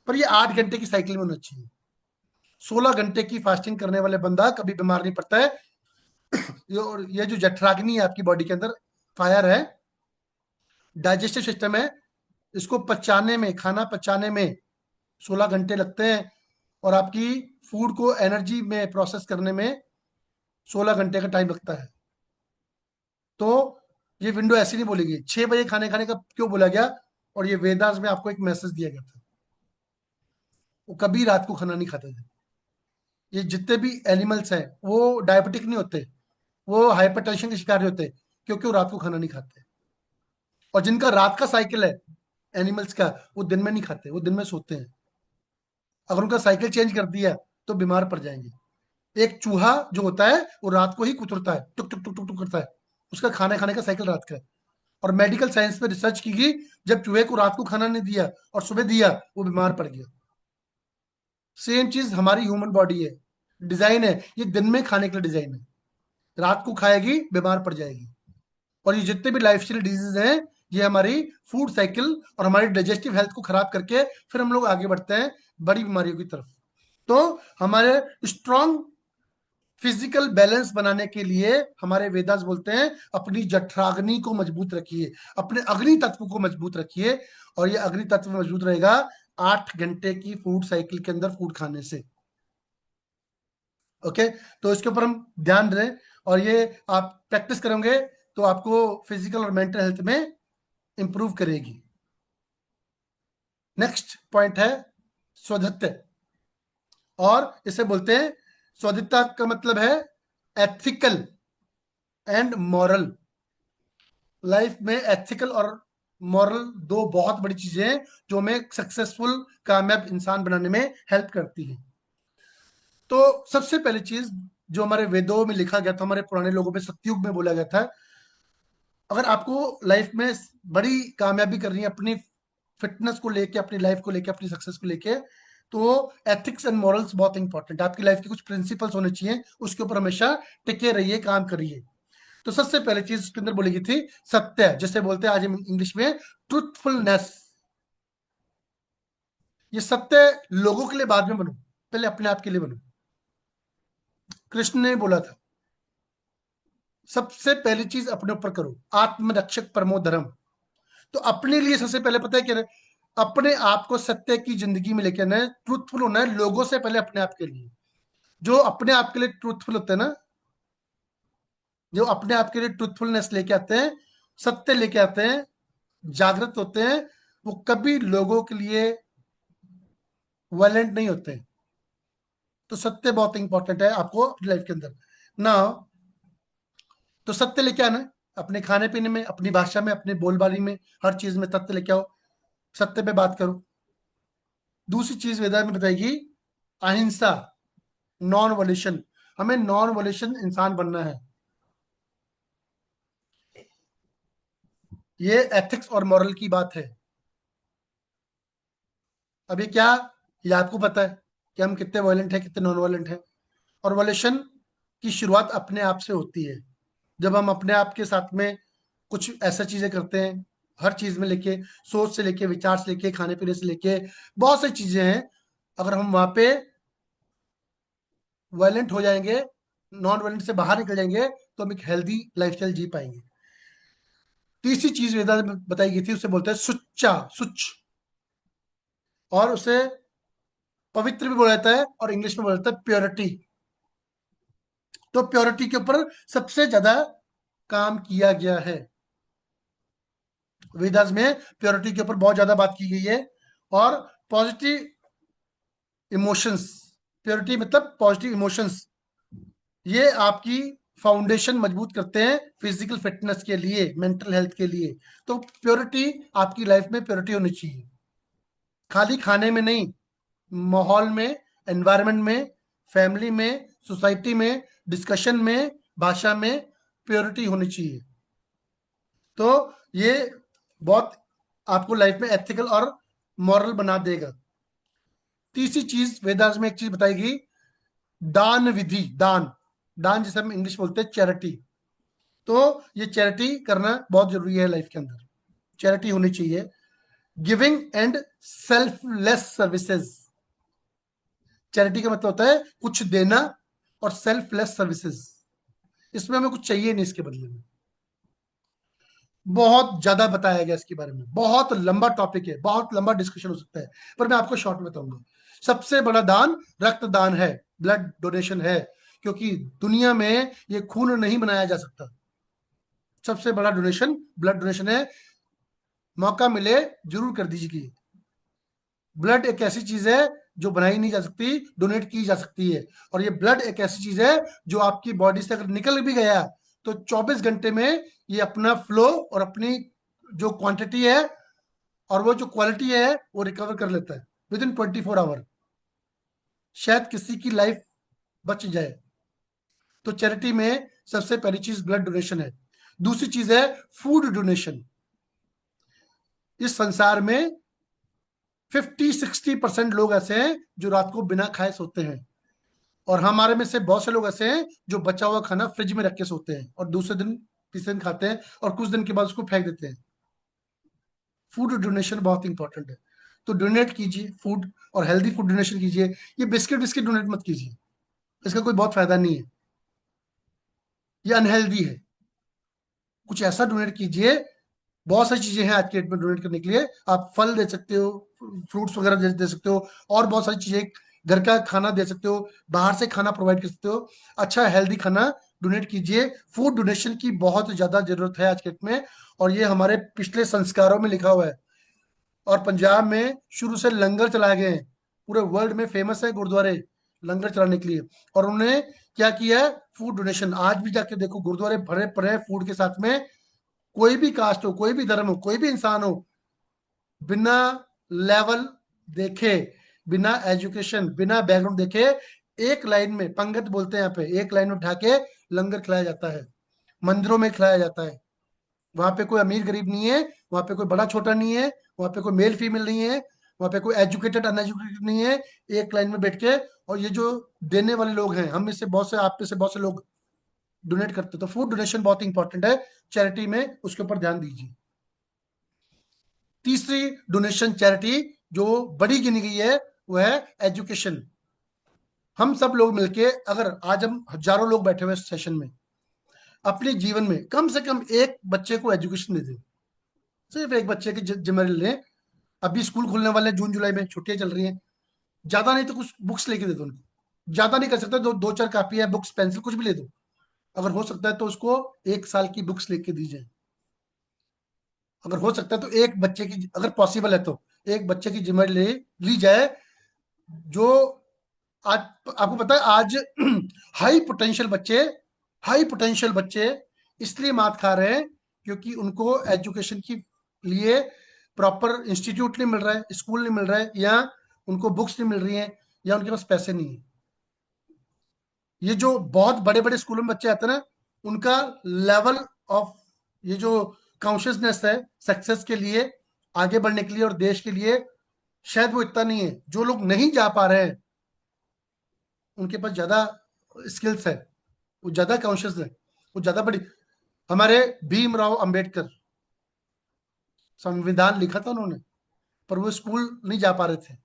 पर ये 8 घंटे की साइकिल में होना चाहिए। 16 घंटे की फास्टिंग करने वाले बंदा कभी बीमार नहीं पड़ता है। और ये जो जठराग्नि है आपकी बॉडी के अंदर, फायर है, डाइजेस्टिव सिस्टम है, इसको पचाने में, खाना पचाने में 16 घंटे लगते हैं, और आपकी फूड को एनर्जी में प्रोसेस करने में 16 घंटे का टाइम लगता है। तो ये विंडो ऐसी नहीं बोली गई। 6 बजे खाने खाने का क्यों बोला गया? और ये वेदास में आपको एक मैसेज दिया गया था, वो कभी रात को खाना नहीं खाते थे। ये जितने भी एनिमल्स हैं वो डायबिटिक नहीं होते, वो हाइपरटेंशन के शिकार नहीं होते, क्योंकि वो रात को खाना नहीं खाते। और जिनका रात का साइकिल है एनिमल्स का, वो दिन में नहीं खाते, वो दिन में सोते हैं। अगर उनका साइकिल चेंज कर दिया तो बीमार पड़ जाएंगे। एक चूहा जो होता है वो रात को ही कुतरता है, टुक टुक टुक टुक टुक करता है, उसका खाना खाने का साइकिल रात का है। और मेडिकल साइंस में रिसर्च की गई, जब चूहे को रात को खाना नहीं दिया और सुबह दिया, वो बीमार पड़ गया। सेम चीज हमारी ह्यूमन बॉडी है, डिजाइन है, ये दिन में खाने के लिए डिजाइन है, रात को खाएगी बीमार पड़ जाएगी। और ये जितने भी लाइफ स्टाइल डिजीज हैं, ये हमारी फूड साइकिल और हमारी डाइजेस्टिव हेल्थ को खराब करके फिर हम लोग आगे बढ़ते हैं बड़ी बीमारियों की तरफ। तो हमारे स्ट्रॉन्ग फिजिकल बैलेंस बनाने के लिए हमारे वेदास बोलते हैं अपनी जठराग्नि को मजबूत रखिए, अपने अग्नि तत्व को मजबूत रखिए। और ये अग्नि तत्व मजबूत रहेगा 8 घंटे की फूड साइकिल के अंदर फूड खाने से। ओके, तो इसके ऊपर हम ध्यान दें, और ये आप प्रैक्टिस करेंगे तो आपको फिजिकल और मेंटल हेल्थ में इंप्रूव करेगी। नेक्स्ट पॉइंट है स्वधत्य, और इसे बोलते हैं, स्वधता का मतलब है एथिकल एंड मॉरल। लाइफ में एथिकल और मॉरल दो बहुत बड़ी चीजें हैं जो हमें सक्सेसफुल कामयाब इंसान बनाने में हेल्प करती हैं। तो सबसे पहली चीज जो हमारे वेदों में लिखा गया था, हमारे पुराने लोगों में सतयुग में बोला गया था, अगर आपको लाइफ में बड़ी कामयाबी करनी है अपनी फिटनेस को लेके, अपनी लाइफ को लेके, अपनी सक्सेस को लेके, तो एथिक्स एंड मॉरल्स बहुत इंपॉर्टेंट है। आपकी लाइफ के कुछ प्रिंसिपल्स होने चाहिए, उसके ऊपर हमेशा टिके रहिए, काम करिए। तो सबसे पहले चीज उसके अंदर बोली गई थी सत्य, जिसे बोलते हैं आज हम इंग्लिश में ट्रूथफुलनेस। ये सत्य लोगों के लिए बाद में बनो, पहले अपने आप के लिए बनो। कृष्ण ने बोला था सबसे पहली चीज अपने ऊपर करो, आत्मरक्षक परमो धर्म। तो अपने लिए सबसे पहले पता है क्या? अपने आप को सत्य की जिंदगी में लेके आना है, ट्रूथफुल होना है लोगों से पहले अपने आप के लिए। जो अपने आप के लिए ट्रूथफुल होते हैं ना, जो अपने आप के लिए ट्रूथफुलनेस लेके आते हैं, सत्य लेके आते हैं, जागृत होते हैं, वो कभी लोगों के लिए वायलेंट नहीं होते। तो सत्य बहुत इंपॉर्टेंट है आपको अपनी लाइफ के अंदर ना। तो सत्य लेके आना है अपने खाने पीने में, अपनी भाषा में, अपनी बोलबाली में, हर चीज में सत्य लेके आओ, सत्य पे बात करो। दूसरी चीज वेदा में बताएगी अहिंसा, नॉन वॉल्यूशन। हमें नॉन वॉल्यूशन इंसान बनना है। ये एथिक्स और मॉरल की बात है। अभी क्या, ये आपको पता है कि हम कितने वॉयलेंट हैं, कितने नॉन वॉयलेंट हैं। और वॉल्यूशन की शुरुआत अपने आप से होती है। जब हम अपने आप के साथ में कुछ ऐसा चीजें करते हैं, हर चीज में लेके, सोच से लेके, विचार से लेके, खाने पीने से लेके, बहुत सारी चीजें हैं। अगर हम वहां पे वायलेंट हो जाएंगे, नॉन वायलेंट से बाहर निकल जाएंगे, तो हम एक हेल्दी लाइफस्टाइल जी पाएंगे। तीसरी चीज वेदा में बताई गई थी, उसे बोलते हैं सुच्चा, सुच। और उसे पवित्र भी बोला जाता है और इंग्लिश में बोला जाता है प्योरिटी। तो प्योरिटी के ऊपर सबसे ज्यादा काम किया गया है। वेदास में प्योरिटी के ऊपर बहुत ज्यादा बात की गई है। और पॉजिटिव इमोशंस, प्योरिटी मतलब पॉजिटिव इमोशंस, ये आपकी फाउंडेशन मजबूत करते हैं फिजिकल फिटनेस के लिए, मेंटल हेल्थ के लिए। तो प्योरिटी, आपकी लाइफ में प्योरिटी होनी चाहिए। खाली खाने में नहीं, माहौल में, एनवायरनमेंट में, फैमिली में, सोसाइटी में, डिस्कशन में, भाषा में प्योरिटी होनी चाहिए। तो ये बहुत आपको लाइफ में एथिकल और मॉरल बना देगा। तीसरी चीज वेदांत में एक चीज बताएगी, दान विधि। दान, दान जिसे हम इंग्लिश बोलते हैं चैरिटी। तो ये चैरिटी करना बहुत जरूरी है लाइफ के अंदर। चैरिटी होनी चाहिए। Giving and selfless services. Charity का मतलब होता है कुछ देना, और सेल्फलेस सर्विसेज, इसमें हमें कुछ चाहिए नहीं इसके बदले में। बहुत ज्यादा बताया गया इसके बारे में, बहुत लंबा टॉपिक है, बहुत लंबा डिस्कशन हो सकता है, पर मैं आपको शॉर्ट में बताऊंगा। सबसे बड़ा दान रक्तदान है, ब्लड डोनेशन है। क्योंकि दुनिया में ये खून नहीं बनाया जा सकता। सबसे बड़ा डोनेशन ब्लड डोनेशन है। मौका मिले जरूर कर दीजिए। ब्लड एक ऐसी चीज है जो बनाई नहीं जा सकती, डोनेट की जा सकती है। और ये ब्लड एक ऐसी चीज है जो आपकी बॉडी से अगर निकल भी गया तो 24 घंटे में ये अपना फ्लो और अपनी जो क्वांटिटी है और वो जो क्वालिटी है वो रिकवर कर लेता है विद इन 24 आवर। शायद किसी की लाइफ बच जाए। तो चैरिटी में सबसे पहली चीज ब्लड डोनेशन है। दूसरी चीज है फूड डोनेशन। इस संसार में 50-60% लोग ऐसे हैं जो रात को बिना खाए सोते हैं। और हमारे में से बहुत से लोग ऐसे हैं जो बचा हुआ खाना फ्रिज में रख के सोते हैं और दूसरे दिन, तीसरे दिन खाते हैं और कुछ दिन के बाद उसको फेंक देते हैं। फूड डोनेशन बहुत इंपॉर्टेंट है। तो डोनेट कीजिए फूड, और हेल्दी फूड डोनेशन कीजिए। ये बिस्किट बिस्किट डोनेट मत कीजिए, इसका कोई बहुत फायदा नहीं है, ये अनहेल्दी है। कुछ ऐसा डोनेट कीजिए। बहुत सारी चीजें हैं आज के डेट में डोनेट करने के लिए। आप फल दे सकते हो, फ्रूट्स वगैरह दे सकते हो, और बहुत सारी चीजें, घर का खाना दे सकते हो, बाहर से खाना प्रोवाइड कर सकते हो। अच्छा हेल्दी खाना डोनेट कीजिए। फूड डोनेशन की बहुत ज्यादा जरूरत है आज के डेट में। और ये हमारे पिछले संस्कारों में लिखा हुआ है। और पंजाब में शुरू से लंगर चलाए गए हैं। पूरे वर्ल्ड में फेमस है गुरुद्वारे लंगर चलाने के लिए। और उन्होंने क्या किया है, फूड डोनेशन। आज भी जाके देखो गुरुद्वारे भरे पड़े हैं फूड के साथ में। कोई भी कास्ट हो, कोई भी धर्म हो, कोई भी इंसान हो, बिना लेवल देखे, बिना एजुकेशन, बिना बैकग्राउंड देखे, एक लाइन में, पंगत बोलते हैं यहाँ पे, एक लाइन में उठा के लंगर खिलाया जाता है। मंदिरों में खिलाया जाता है। वहां पे कोई अमीर गरीब नहीं है, वहां पे कोई बड़ा छोटा नहीं है, वहां पे कोई मेल फीमेल नहीं है, वहां पे कोई एजुकेटेड अनएजुकेटेड नहीं है। एक लाइन में बैठ के, और ये जो देने वाले लोग हैं, हम में से बहुत से, आप में से बहुत से लोग डोनेट करते हैं। तो फूड डोनेशन बहुत इंपॉर्टेंट है चैरिटी में, उसके ऊपर ध्यान दीजिए। तीसरी डोनेशन चैरिटी जो बड़ी गिनी गई है वो है एजुकेशन। हम सब लोग मिलके, अगर आज हम हजारों लोग बैठे हुए सेशन में, अपने जीवन में कम से कम एक बच्चे को एजुकेशन दे दें, सिर्फ एक बच्चे की जिम्मेदारी लें। अभी स्कूल खुलने वाले हैं, जून जुलाई में छुट्टियां चल रही हैं। ज्यादा नहीं तो कुछ बुक्स लेके दे दो उनको। ज्यादा नहीं कर सकते, दो चार कापी है, बुक्स, पेंसिल, कुछ भी ले दो। अगर हो सकता है तो उसको 1 साल की बुक्स लेके दीजिए। अगर हो सकता है तो एक बच्चे की, अगर पॉसिबल है तो एक बच्चे की जिम्मेदारी ली जाए, जो आज आपको पता है, आज हाई पोटेंशियल बच्चे, हाई पोटेंशियल बच्चे इसलिए मात खा रहे हैं क्योंकि उनको एजुकेशन के लिए प्रॉपर इंस्टीट्यूट नहीं मिल रहा है, स्कूल नहीं मिल रहा है, या उनको बुक्स नहीं मिल रही हैं, या उनके पास पैसे नहीं है। ये जो बहुत बड़े बड़े स्कूलों में बच्चे आते हैं ना, उनका लेवल ऑफ, ये जो कॉन्शियसनेस है सक्सेस के लिए, आगे बढ़ने के लिए और देश के लिए, शायद वो इतना नहीं है। जो लोग नहीं जा पा रहे हैं उनके पास ज्यादा स्किल्स है, वो ज्यादा कॉन्शियस है, वो ज्यादा बड़ी। हमारे भीमराव अंबेडकर, संविधान लिखा था उन्होंने, पर वो स्कूल नहीं जा पा रहे थे,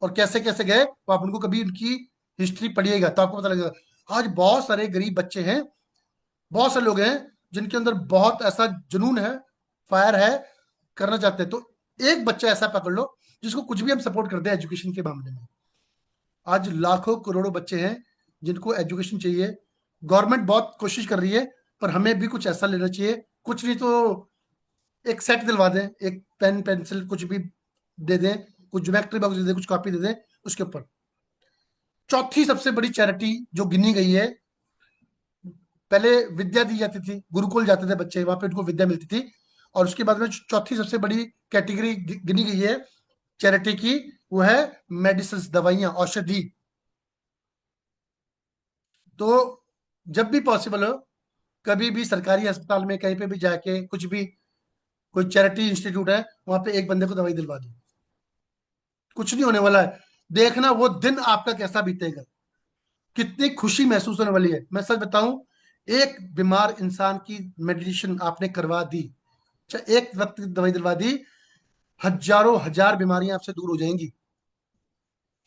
और कैसे कैसे गए वो आप उनको कभी उनकी हिस्ट्री पढ़िएगा तो आपको पता लगेगा। आज बहुत सारे गरीब बच्चे हैं, बहुत सारे लोग हैं जिनके अंदर बहुत ऐसा जुनून है, फायर है, करना चाहते हैं। तो एक बच्चा ऐसा पकड़ लो जिसको कुछ भी हम सपोर्ट करते हैं एजुकेशन के मामले में। आज लाखों करोड़ों बच्चे हैं जिनको एजुकेशन चाहिए। गवर्नमेंट बहुत कोशिश कर रही है, पर हमें भी कुछ ऐसा लेना चाहिए, कुछ नहीं तो एक सेट दिलवा दें, एक पेन पेंसिल कुछ भी दे दें, कुछ ज्योमेट्री बॉक्स दे दें, कुछ कॉपी दे दें उसके ऊपर। चौथी सबसे बड़ी चैरिटी जो गिनी गई है, पहले विद्या दी जाती थी, गुरुकुल जाते थे बच्चे, वहां पे उनको विद्या मिलती थी, और उसके बाद में चौथी सबसे बड़ी कैटेगरी गिनी गई है चैरिटी की, वो है मेडिसिन, दवाइयां, औषधि। तो जब भी पॉसिबल हो, कभी भी सरकारी अस्पताल में कहीं पे भी जाके, कुछ भी कोई चैरिटी इंस्टीट्यूट है वहां पे एक बंदे को दवाई दिलवा दो, कुछ नहीं होने वाला है। देखना वो दिन आपका कैसा बीतेगा, कितनी खुशी महसूस होने वाली है। मैं सच बताऊं, एक बीमार इंसान की मेडिटेशन आपने करवा दी, चाहे एक वक्त की दवाई दिलवा दी, हजारों हजार बीमारियां आपसे दूर हो जाएंगी।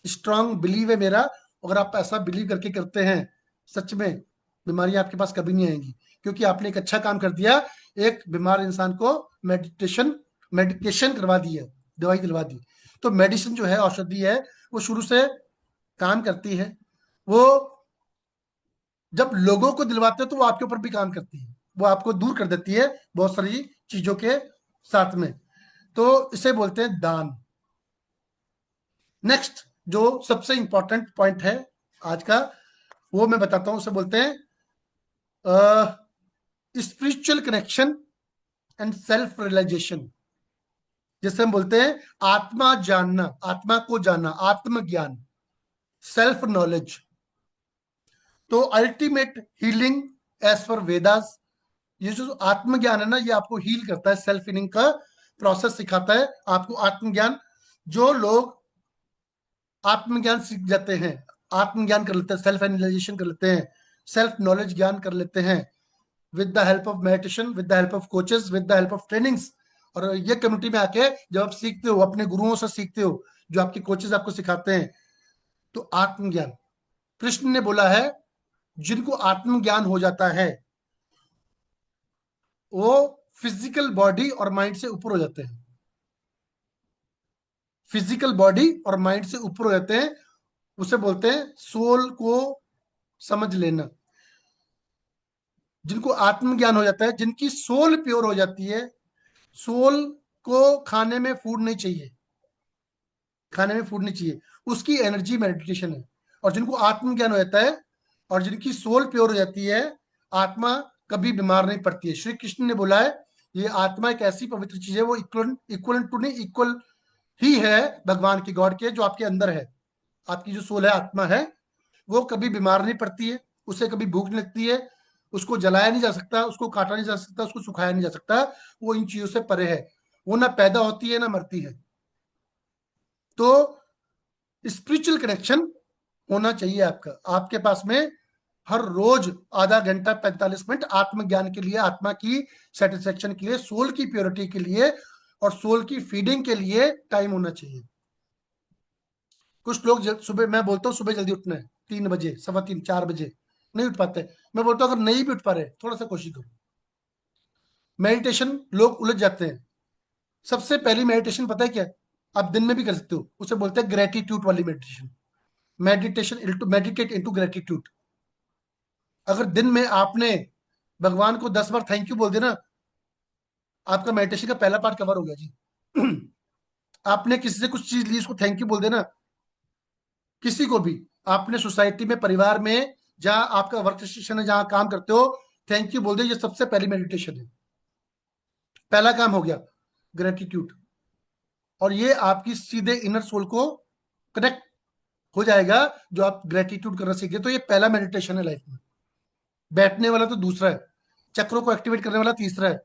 स्ट्रांग बिलीव है मेरा, अगर आप ऐसा बिलीव करके करते हैं, सच में बीमारियां आपके पास कभी नहीं आएंगी, क्योंकि आपने एक अच्छा काम कर दिया। एक बीमार इंसान को मेडिकेशन करवा दी है, दवाई दिलवा दी। तो मेडिसिन जो है, औषधि है, वो शुरू से काम करती है। वो जब लोगों को दिलवाते हैं तो वो आपके ऊपर भी काम करती है, वो आपको दूर कर देती है बहुत सारी चीजों के साथ में। तो इसे बोलते हैं दान। नेक्स्ट जो सबसे इंपॉर्टेंट पॉइंट है आज का, वो मैं बताता हूं, उसे बोलते हैं spiritual connection and self realisation. जैसे हम बोलते हैं आत्मा जानना, आत्मा को जानना, आत्मज्ञान, सेल्फ नॉलेज। तो ultimate healing as per Vedas, ये जो आत्मज्ञान है ना, ये आपको हील करता है, सेल्फ हीलिंग का प्रोसेस सिखाता है आपको आत्मज्ञान। जो लोग आत्मज्ञान सीख जाते हैं, आत्मज्ञान कर लेते हैं, सेल्फ एनालाइजेशन कर लेते हैं, सेल्फ नॉलेज ज्ञान कर लेते हैं, with the help of meditation, with the help of coaches, with the help of trainings. और ये कम्युनिटी में आके जब आप सीखते हो, अपने गुरुओं से सीखते हो, जो आपके कोचेस आपको सिखाते हैं, तो आत्मज्ञान, कृष्ण ने बोला है, जिनको आत्मज्ञान हो जाता है वो फिजिकल बॉडी और माइंड से ऊपर हो जाते हैं, फिजिकल बॉडी और माइंड से ऊपर हो जाते हैं। उसे बोलते हैं सोल को समझ लेना। जिनको आत्मज्ञान हो जाता है, जिनकी सोल प्योर हो जाती है, सोल को खाने में फूड नहीं चाहिए, खाने में फूड नहीं चाहिए, उसकी एनर्जी मेडिटेशन है। और जिनको आत्मज्ञान हो जाता है और जिनकी सोल प्योर हो जाती है, आत्मा कभी बीमार नहीं पड़ती है। श्री कृष्ण ने बोला है, ये आत्मा एक ऐसी पवित्र चीज है, वो इक्वल इक्वल टू नहीं, इक्वल ही है भगवान की, गॉड के, जो आपके अंदर है। आपकी जो सोल है, आत्मा है, वो कभी बीमार नहीं पड़ती है, उसे कभी भूख नहीं लगती है, उसको जलाया नहीं जा सकता, उसको काटा नहीं जा सकता, उसको सुखाया नहीं जा सकता। वो इन चीजों से परे है, वो ना पैदा होती है ना मरती है। तो स्पिरिचुअल कनेक्शन होना चाहिए आपका, आपके पास में हर रोज आधा घंटा 45 मिनट आत्मज्ञान के लिए, आत्मा की सेटिस्फेक्शन के लिए, सोल की प्योरिटी के लिए और सोल की फीडिंग के लिए टाइम होना चाहिए। कुछ लोग सुबह, मैं बोलता हूँ सुबह जल्दी उठना है, 3 बजे, 3:15, 4 बजे, नहीं उठ पाते। मैं बोलता हूँ अगर नहीं भी उठ पा रहे, थोड़ा सा कोशिश करो। मेडिटेशन लोग उलझ जाते हैं। सबसे पहली मेडिटेशन पता है क्या? आप दिन में भी कर सकते हो, उसे बोलते हैं ग्रेटिट्यूड वाली meditation. Meditation, meditate into gratitude. अगर दिन में आपने भगवान को 10 बार थैंक यू बोल देना, आपका मेडिटेशन का पहला पार्ट कवर हो गया जी। आपने किसी से कुछ चीज ली, उसको थैंक यू बोल देना, किसी को भी, आपने सोसाइटी में, परिवार में, जहां आपका वर्क स्टेशन है, जहां काम करते हो, थैंक यू बोल दो। ये सबसे पहली मेडिटेशन है, पहला काम हो गया ग्रेटिट्यूड। और ये आपकी सीधे इनर सोल को कनेक्ट हो जाएगा, जो आप ग्रेटिट्यूड करना सीख गए। तो ये पहला मेडिटेशन है लाइफ में। बैठने वाला तो दूसरा है, चक्रों को एक्टिवेट करने वाला तीसरा है,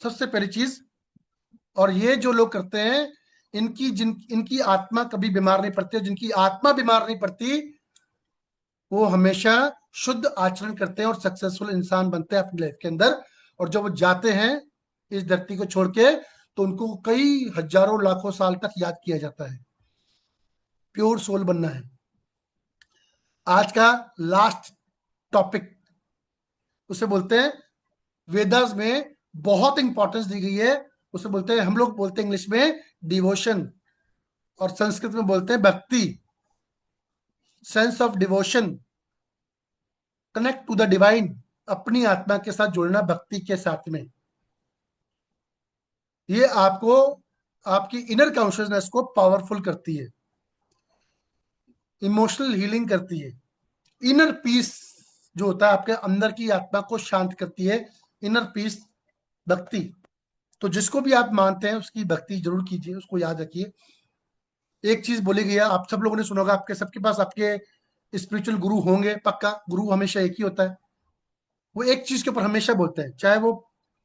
सबसे पहली चीज। और ये जो लोग करते हैं, इनकी आत्मा कभी बीमार नहीं पड़ती, और जिनकी आत्मा बीमार नहीं पड़ती, वो हमेशा शुद्ध आचरण करते हैं और सक्सेसफुल इंसान बनते हैं अपनी लाइफ के अंदर। और जब वो जाते हैं इस धरती को छोड़ के, तो उनको कई हजारों लाखों साल तक याद किया जाता है। प्योर सोल बनना है। आज का लास्ट टॉपिक, उसे बोलते हैं, वेदास में बहुत इंपॉर्टेंस दी गई है। उसे बोलते हैं, हम लोग बोलते हैं इंग्लिश में डिवोशन, और संस्कृत में बोलते हैं भक्ति। Sense of devotion, connect to the divine, अपनी आत्मा के साथ जुड़ना भक्ति के साथ में। ये आपको, आपकी इनर कॉन्शियसनेस को पावरफुल करती है, इमोशनल हीलिंग करती है, इनर पीस जो होता है आपके अंदर की आत्मा को शांत करती है। इनर पीस, भक्ति। तो जिसको भी आप मानते हैं उसकी भक्ति जरूर कीजिए, उसको याद रखिए। एक चीज बोली गई है, आप सब लोगों ने सुना होगा, आपके सबके पास आपके स्पिरिचुअल गुरु होंगे, पक्का। गुरु हमेशा एक ही होता है, वो एक चीज के ऊपर हमेशा बोलते हैं, चाहे वो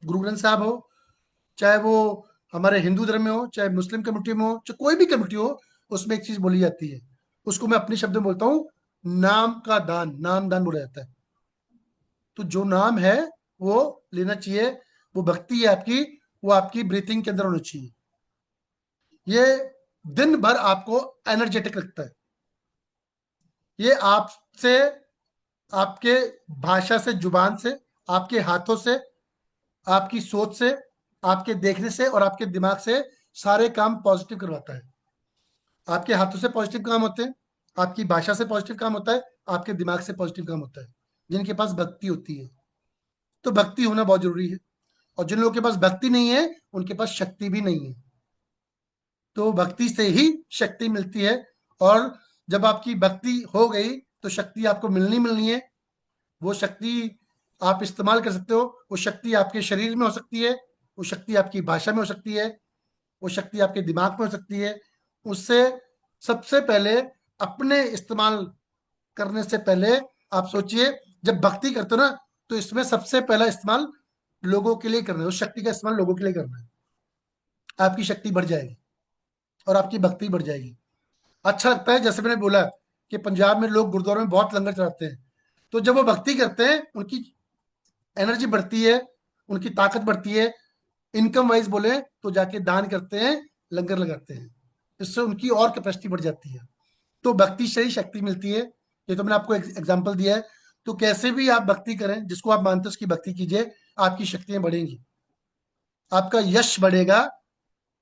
गुरु ग्रंथ साहब हो, चाहे वो हमारे हिंदू धर्म में हो, चाहे मुस्लिम कम्युनिटी में हो, चाहे कोई भी कम्युनिटी हो, उसमें एक चीज बोली जाती है। उसको मैं अपने शब्द में बोलता हूँ, नाम का दान, नाम दान बोला जाता है। तो जो नाम है वो लेना चाहिए, वो भक्ति है आपकी, वो आपकी ब्रीथिंग के अंदर होनी चाहिए। ये दिन भर आपको एनर्जेटिक रखता है। ये आपसे, आपके भाषा से, जुबान से, आपके हाथों से, आपकी सोच से, आपके देखने से और आपके दिमाग से सारे काम पॉजिटिव करवाता है। आपके हाथों से पॉजिटिव काम होते हैं, आपकी भाषा से पॉजिटिव काम होता है, आपके दिमाग से पॉजिटिव काम होता है, जिनके पास भक्ति होती है। तो भक्ति होना बहुत जरूरी है। और जिन लोगों के पास भक्ति नहीं है, उनके पास शक्ति भी नहीं है। तो भक्ति से ही शक्ति मिलती है। और जब आपकी भक्ति हो गई, तो शक्ति आपको मिलनी मिलनी है। वो शक्ति आप इस्तेमाल कर सकते हो। वो शक्ति आपके शरीर में हो सकती है, वो शक्ति आपकी भाषा में हो सकती है, वो शक्ति आपके दिमाग में हो सकती है। उससे सबसे पहले, अपने इस्तेमाल करने से पहले आप सोचिए, जब भक्ति करते हो ना, तो इसमें सबसे पहला इस्तेमाल लोगों के लिए करना है। उस शक्ति का इस्तेमाल लोगों के लिए करना है। आपकी शक्ति बढ़ जाएगी और आपकी भक्ति बढ़ जाएगी। अच्छा लगता है, जैसे मैंने बोला कि पंजाब में लोग गुरुद्वारों में बहुत लंगर चढ़ाते हैं। तो जब वो भक्ति करते हैं, उनकी एनर्जी बढ़ती है, उनकी ताकत बढ़ती है। इनकम वाइज बोले तो जाके दान करते हैं, लंगर लगाते हैं, इससे उनकी और कैपेसिटी बढ़ जाती है। तो भक्ति से ही शक्ति मिलती है। ये तो मैंने आपको एग्जाम्पल दिया है। तो कैसे भी आप भक्ति करें, जिसको आप मानते हो उसकी भक्ति कीजिए, आपकी शक्तियां बढ़ेंगी, आपका यश बढ़ेगा।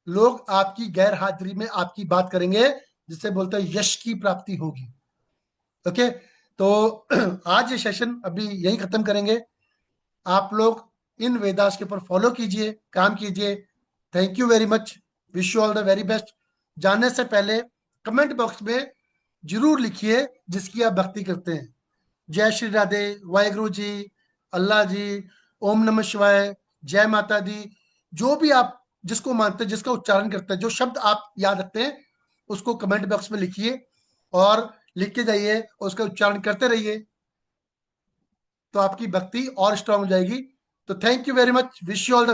लोग आपकी गैर हाजिरी में आपकी बात करेंगे, जिससे बोलते हैं यश की प्राप्ति होगी। ओके। तो आज ये सेशन अभी यही खत्म करेंगे। आप लोग इन वेदास के ऊपर फॉलो कीजिए, काम कीजिए। Thank you very much, wish you all the very best. जानने से पहले कमेंट बॉक्स में जरूर लिखिए जिसकी आप भक्ति करते हैं। जय श्री राधे, वाहेगुरु जी, अल्लाह जी, ओम नमः शिवाय, जय माता दी। जो भी आप जिसको मानते हैं, जिसका उच्चारण करते हैं, जो शब्द आप याद रखते हैं, उसको कमेंट बॉक्स में लिखिए और लिख के जाइए और उसका उच्चारण करते रहिए। तो आपकी भक्ति और स्ट्रांग हो जाएगी। तो thank you very much, wish you all the